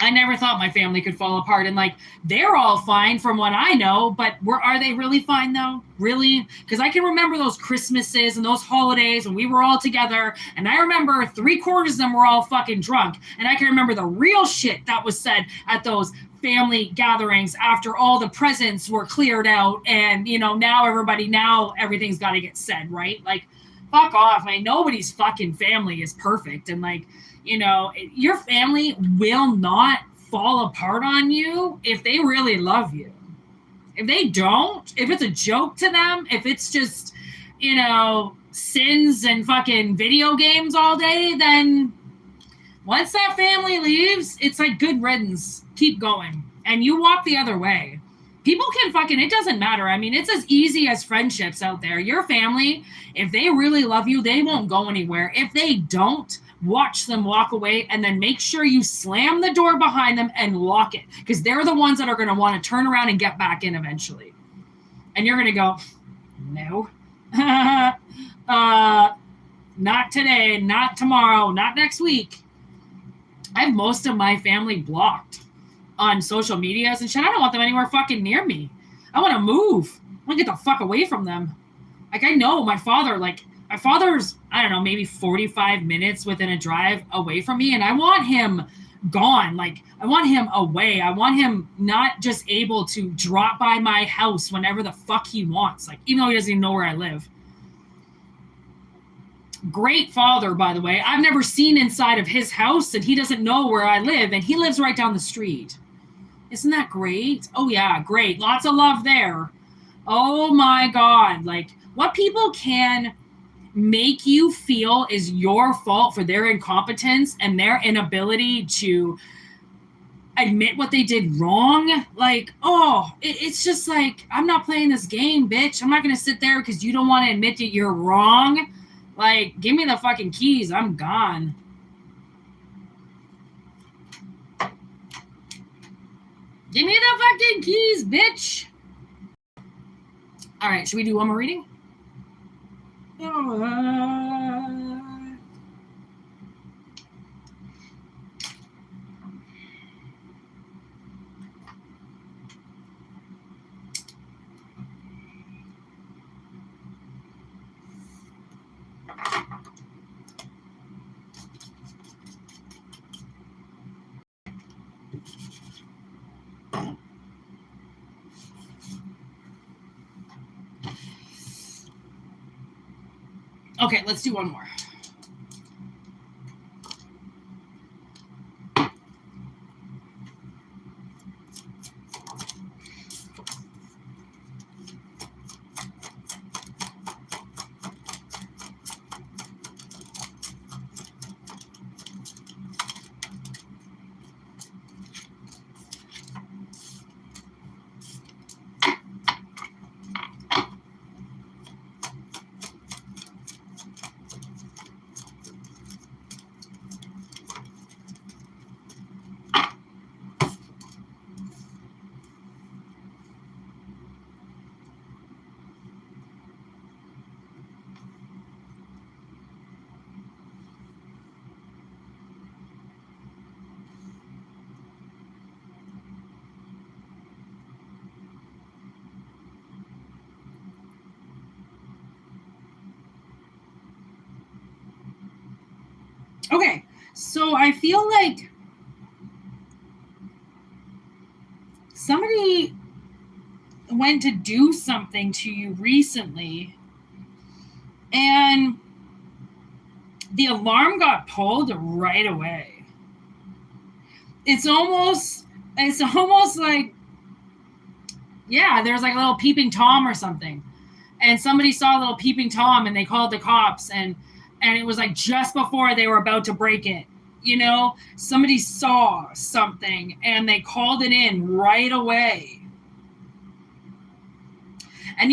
I never thought my family could fall apart, and like they're all fine from what I know, but are they really fine though? Really? Because I can remember those Christmases and those holidays when we were all together, and I remember 3/4 of them were all fucking drunk, and I can remember the real shit that was said at those family gatherings after all the presents were cleared out, and now everything's got to get said, right? Like, fuck off. I mean, nobody's fucking family is perfect, and like, your family will not fall apart on you if they really love you. If they don't, if it's a joke to them, if it's just, sins and fucking video games all day, then once that family leaves, it's like good riddance. Keep going. And you walk the other way. People can it doesn't matter. I mean, it's as easy as friendships out there. Your family, if they really love you, they won't go anywhere. If they don't, watch them walk away, and then make sure you slam the door behind them and lock it, because they're the ones that are going to want to turn around and get back in eventually. And you're going to go, no, not today, not tomorrow, not next week. I have most of my family blocked on social medias and shit. I don't want them anywhere fucking near me. I want to move. I want to get the fuck away from them. Like, I know my father's, I don't know, maybe 45 minutes within a drive away from me, and I want him gone. Like, I want him away. I want him not just able to drop by my house whenever the fuck he wants, like, even though he doesn't even know where I live. Great father, by the way. I've never seen inside of his house, and he doesn't know where I live, and he lives right down the street. Isn't that great? Oh, yeah, great. Lots of love there. Oh, my God. Like, what people can make you feel is your fault for their incompetence and their inability to admit what they did wrong. Like, it's just like, I'm not playing this game, bitch. I'm not going to sit there because you don't want to admit that you're wrong. Like, give me the fucking keys. I'm gone. Give me the fucking keys, bitch. All right, should we do one more reading? Okay, let's do one more. Okay, so I feel like somebody went to do something to you recently, and the alarm got pulled right away. It's almost like, yeah, there's like a little peeping Tom or something, and somebody saw a little peeping Tom and they called the cops, and it was like just before they were about to break it. Somebody saw something and they called it in right away. And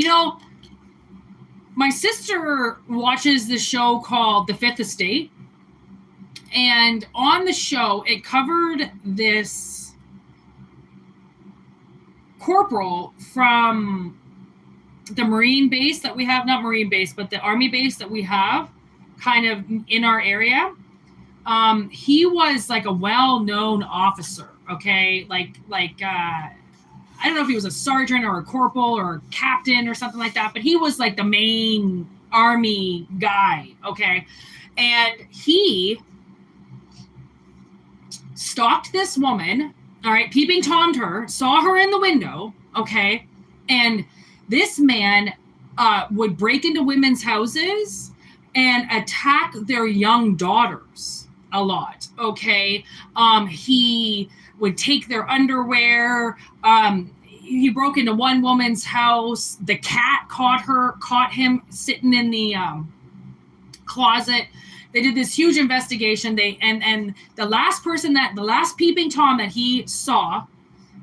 my sister watches this show called The Fifth Estate, and on the show it covered this corporal from the Marine base that we have, not Marine base, but the Army base that we have kind of in our area, He was like a well-known officer. Okay, I don't know if he was a sergeant or a corporal or a captain or something like that, but he was like the main army guy. Okay, and he stalked this woman. All right, Peeping Tommed her, saw her in the window. Okay, and this man would break into women's houses and attack their young daughters a lot. Okay, he would take their underwear. He broke into one woman's house. The cat caught him sitting in the closet. They did this huge investigation. And the last Peeping Tom that he saw,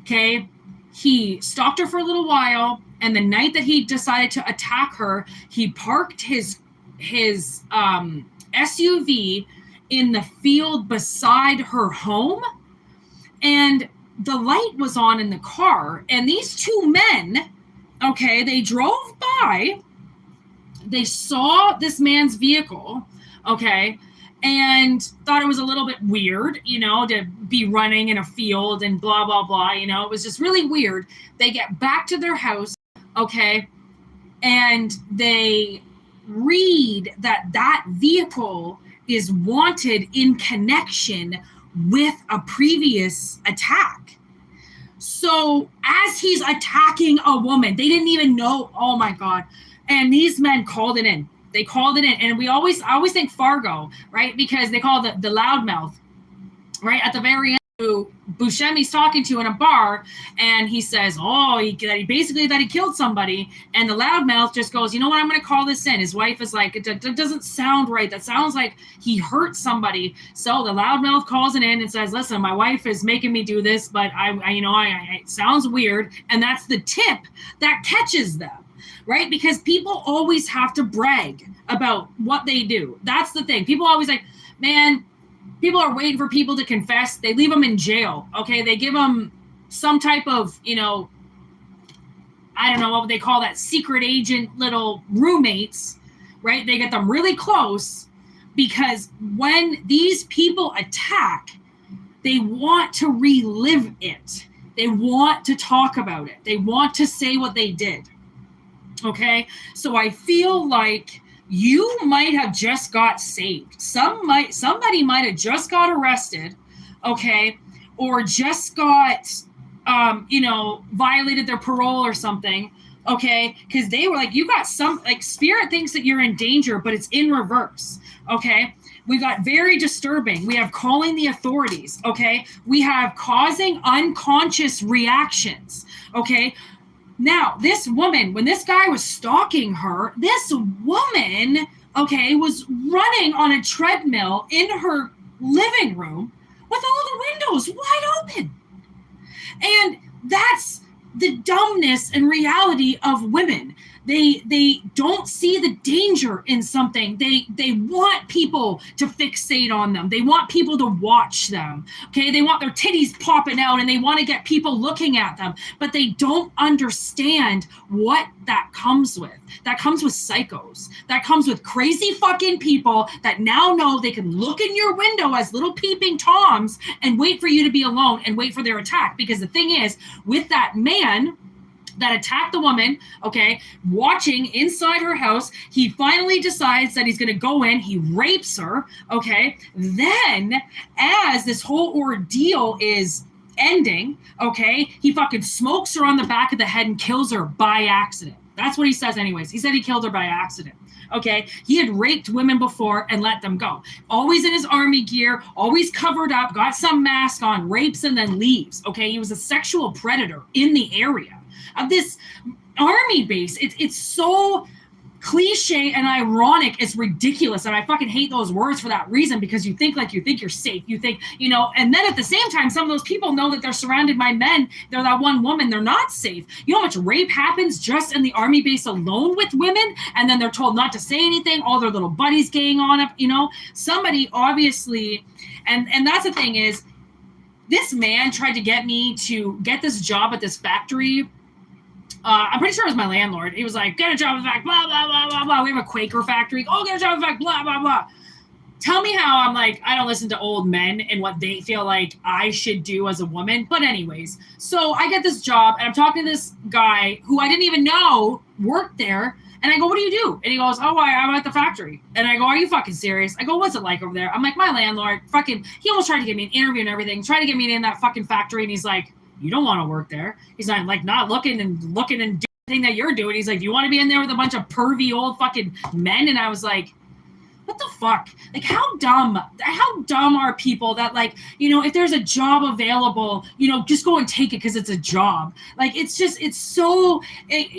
okay, he stalked her for a little while, and the night that he decided to attack her, he parked his SUV in the field beside her home, and the light was on in the car, and these two men, okay, they drove by, they saw this man's vehicle, okay, and thought it was a little bit weird, to be running in a field and blah, blah, blah, it was just really weird. They get back to their house, okay, and they read that vehicle is wanted in connection with a previous attack. So as he's attacking a woman, they didn't even know, oh my God. And these men called it in. They called it in. And I always think Fargo, right? Because they call the loudmouth, right? At the very end, who Buscemi's talking to in a bar, and he says, that he killed somebody. And the loudmouth just goes, you know what, I'm going to call this in. His wife is like, it doesn't sound right. That sounds like he hurt somebody. So the loudmouth calls it in and says, listen, my wife is making me do this, but it sounds weird. And that's the tip that catches them. Right? Because people always have to brag about what they do. That's the thing. People always like, man, people are waiting for people to confess. They leave them in jail. Okay. They give them some type of, I don't know what they call that, secret agent little roommates, right? They get them really close because when these people attack, they want to relive it. They want to talk about it. They want to say what they did. Okay, so I feel like you might have just got saved. Somebody might have just got arrested, okay, or just got, violated their parole or something, okay, because they were like, you got some, like, spirit thinks that you're in danger, but it's in reverse, okay. We got very disturbing. We have calling the authorities, okay. We have causing unconscious reactions, okay. Now, this woman, when this guy was stalking her, this woman, okay, was running on a treadmill in her living room with all the windows wide open. And that's the dumbness and reality of women. They don't see the danger in something. They want people to fixate on them. They want people to watch them. Okay, they want their titties popping out and they want to get people looking at them, but they don't understand what that comes with. That comes with psychos. That comes with crazy fucking people that now know they can look in your window as little peeping toms and wait for you to be alone and wait for their attack. Because the thing is, with that man that attacked the woman, okay, watching inside her house, he finally decides that he's going to go in, he rapes her, okay, then as this whole ordeal is ending, okay, he fucking smokes her on the back of the head and kills her by accident. That's what he says anyways. He said he killed her by accident. Okay, he had raped women before and let them go. Always in his army gear, always covered up, got some mask on, rapes and then leaves. Okay, he was a sexual predator in the area of this army base. It's so cliche and ironic. It's ridiculous. And I fucking hate those words for that reason, because you think you're safe. You think, and then at the same time, some of those people know that they're surrounded by men. They're that one woman. They're not safe. You know how much rape happens just in the army base alone with women? And then they're told not to say anything. All their little buddies gang on up, somebody obviously, and that's the thing is, this man tried to get me to get this job at this factory. I'm pretty sure it was my landlord. He was like, get a job at the factory, blah, blah, blah, blah, blah. We have a Quaker factory. Oh, get a job at the factory, blah, blah, blah. tell me how I'm like, I don't listen to old men and what they feel like I should do as a woman. But anyways, so I get this job and I'm talking to this guy who I didn't even know worked there. And I go, what do you do? And he goes, oh, I'm at the factory. And I go, are you fucking serious? I go, what's it like over there? I'm like, my landlord fucking, he almost tried to get me an interview and everything, tried to get me in that fucking factory. And he's like, you don't want to work there. He's not like not looking and doing anything that you're doing. He's like, do you want to be in there with a bunch of pervy old fucking men? And I was like, what the fuck? Like, how dumb are people that, like, you know, if there's a job available, you know, just go and take it because it's a job. Like, it's just, it's so,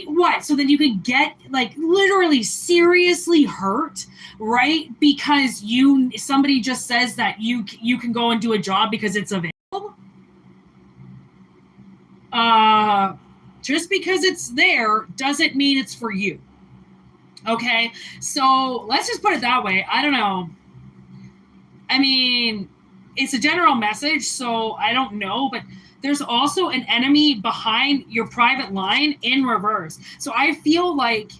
what? So then you could get, like, literally seriously hurt, right? Because somebody just says that you can go and do a job because it's available? Just because it's there doesn't mean it's for you. Okay, so let's just put it that way. I don't know. I mean, it's a general message, so I don't know, but there's also an enemy behind your private line in reverse. So I feel like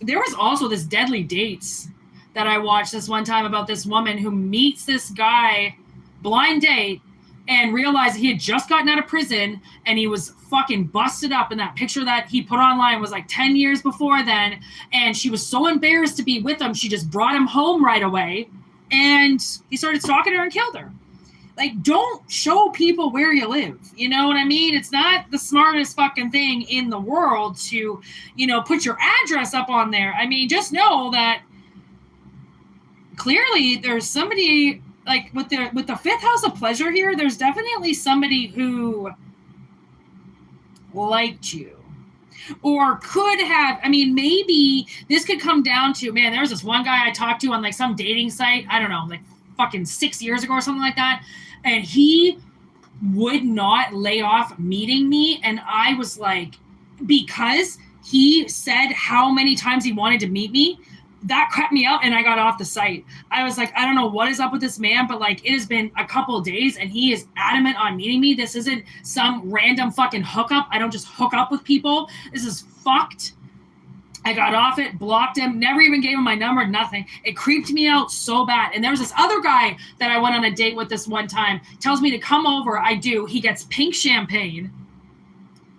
there was also this Deadly Dates that I watched this one time about this woman who meets this guy, blind date, and realized he had just gotten out of prison and he was fucking busted up. And that picture that he put online was like 10 years before then. And she was so embarrassed to be with him, she just brought him home right away. And he started stalking her and killed her. Like, don't show people where you live. You know what I mean? It's not the smartest fucking thing in the world to, you know, put your address up on there. I mean, just know that clearly there's somebody, like with the fifth house of pleasure here, there's definitely somebody who liked you or could have. I mean, maybe this could come down to, man, there was this one guy I talked to on like some dating site, I don't know, like fucking 6 years ago or something like that, and he would not lay off meeting me. And I was like, because he said how many times he wanted to meet me, that crept me out and I got off the site. I was like, I don't know what is up with this man, but like, it has been a couple of days and he is adamant on meeting me. This isn't some random fucking hookup. I don't just hook up with people. This is fucked. I got off it, blocked him, never even gave him my number, nothing. It creeped me out so bad. And there was this other guy that I went on a date with this one time, tells me to come over. I do. He gets pink champagne.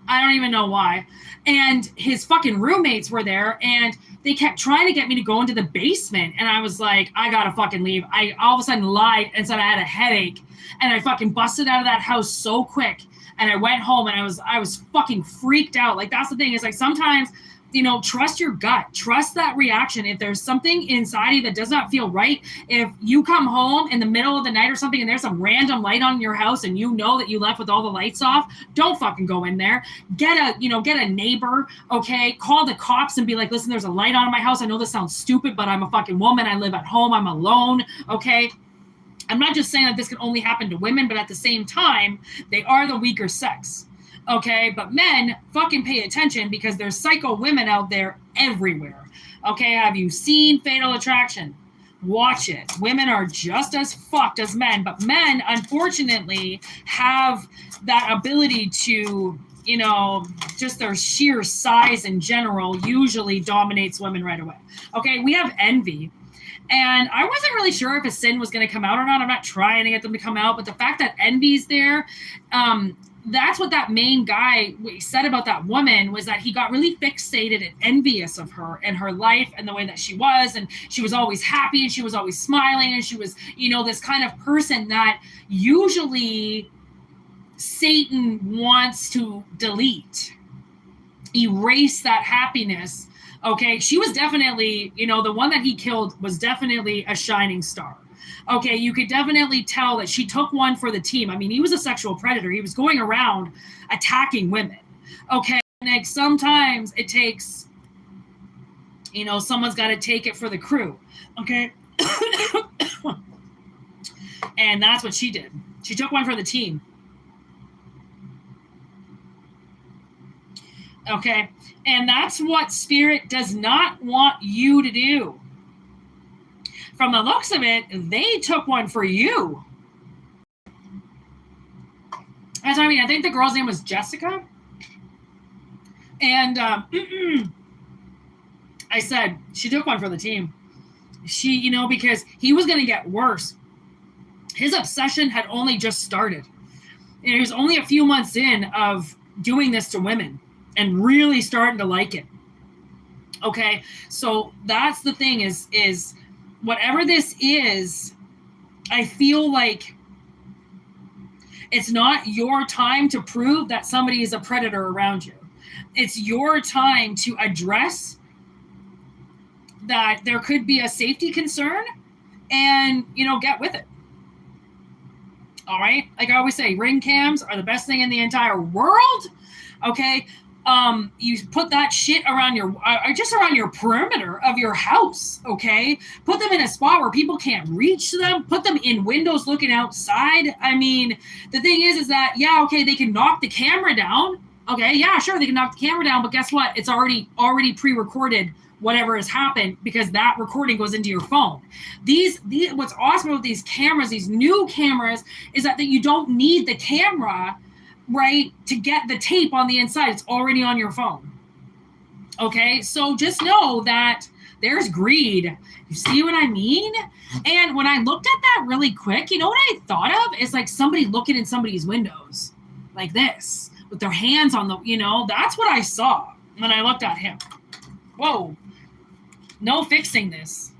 I don't even know why. And his fucking roommates were there and they kept trying to get me to go into the basement. And I was like, I gotta fucking leave. I all of a sudden lied and said I had a headache. And I fucking busted out of that house so quick. And I went home and I was fucking freaked out. Like, that's the thing, is like, sometimes, you know, trust your gut, trust that reaction. If there's something inside you that does not feel right, if you come home in the middle of the night or something and there's some random light on your house and you know that you left with all the lights off, don't fucking go in there. Get a neighbor, okay? Call the cops and be like, listen, there's a light on in my house. I know this sounds stupid, but I'm a fucking woman. I live at home. I'm alone, okay? I'm not just saying that this can only happen to women, but at the same time, they are the weaker sex. Okay, but men, fucking pay attention, because there's psycho women out there everywhere. Okay, have you seen Fatal Attraction? Watch it. Women are just as fucked as men, but men, unfortunately, have that ability to, you know, just their sheer size in general usually dominates women right away. Okay, we have envy. And I wasn't really sure if a sin was going to come out or not. I'm not trying to get them to come out, but the fact that envy's there, that's what that main guy said about that woman, was that he got really fixated and envious of her and her life and the way that she was. And she was always happy and she was always smiling. And she was, you know, this kind of person that usually Satan wants to delete, erase that happiness. Okay, she was definitely, you know, the one that he killed was definitely a shining star. Okay, you could definitely tell that she took one for the team. I mean, he was a sexual predator. He was going around attacking women. Okay, like, sometimes it takes, you know, someone's got to take it for the crew. Okay, and that's what she did. She took one for the team. Okay, and that's what Spirit does not want you to do. From the looks of it, they took one for you. That's what I mean. I think the girl's name was Jessica. And I said, she took one for the team. because he was going to get worse. His obsession had only just started. And he was only a few months in of doing this to women and really starting to like it. Okay, so that's the thing is whatever this is, I feel like it's not your time to prove that somebody is a predator around you. It's your time to address that there could be a safety concern and, get with it. All right. Like I always say, ring cams are the best thing in the entire world. Okay. You put that shit around just around your perimeter of your house. Okay. Put them in a spot where people can't reach them. Put them in windows looking outside. I mean, the thing is that, yeah, okay, they can knock the camera down. Okay. Yeah, sure. They can knock the camera down, but guess what? It's already pre-recorded whatever has happened because that recording goes into your phone. These what's awesome about these cameras, these new cameras, is that you don't need the camera, right, to get the tape on the inside. It's already on your phone. Okay, so just know that there's greed. You see what I mean? And when I looked at that really quick, you know what I thought of? Is like somebody looking in somebody's windows like this with their hands on the, that's what I saw when I looked at him. Whoa. No fixing this.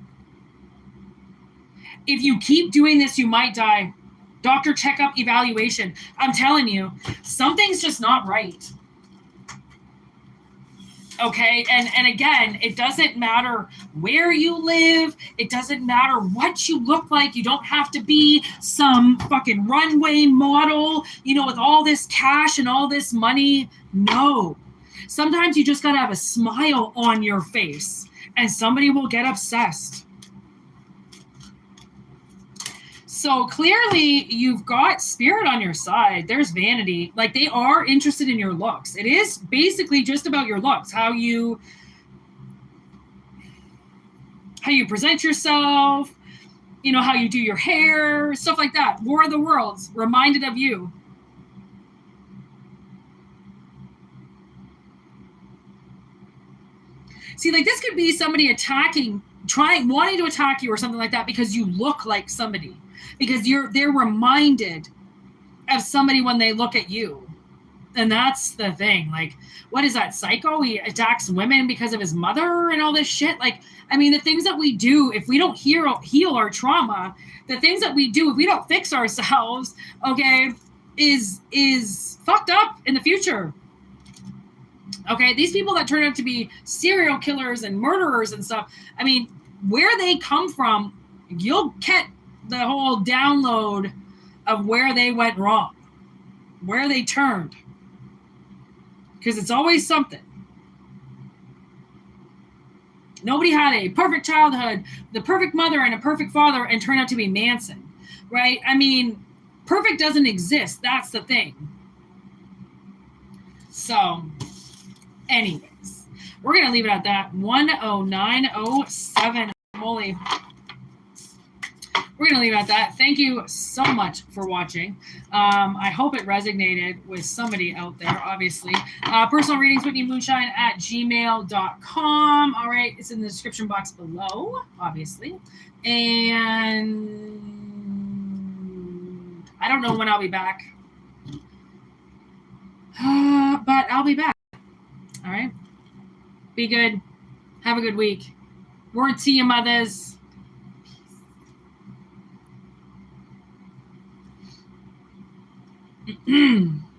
If you keep doing this, you might die. Doctor checkup evaluation. I'm telling you, something's just not right. Okay, and again, it doesn't matter where you live. It doesn't matter what you look like. You don't have to be some fucking runway model, with all this cash and all this money. No. Sometimes you just gotta have a smile on your face and somebody will get obsessed. So clearly you've got spirit on your side. There's vanity. Like they are interested in your looks. It is basically just about your looks, how you present yourself, how you do your hair, stuff like that. War of the Worlds, reminded of you. See, like this could be somebody wanting to attack you or something like that because you look like somebody. Because they're reminded of somebody when they look at you. And that's the thing. Like, what is that, psycho? He attacks women because of his mother and all this shit. Like, I mean, the things that we do, if we don't heal our trauma, the things that we do, if we don't fix ourselves, okay, is fucked up in the future. Okay, these people that turn out to be serial killers and murderers and stuff, I mean, where they come from, you'll get the whole download of where they went wrong, where they turned, because it's always something. Nobody had a perfect childhood, the perfect mother and a perfect father, and turned out to be Manson, right? I mean, perfect doesn't exist. That's the thing. So, anyways, we're going to leave it at that. 10907. Holy. We're going to leave it at that. Thank you so much for watching. I hope it resonated with somebody out there, obviously. Personal readings, WhitneyMoonshine@gmail.com. All right. It's in the description box below, obviously. And I don't know when I'll be back. But I'll be back. All right. Be good. Have a good week. Word to you, mothers.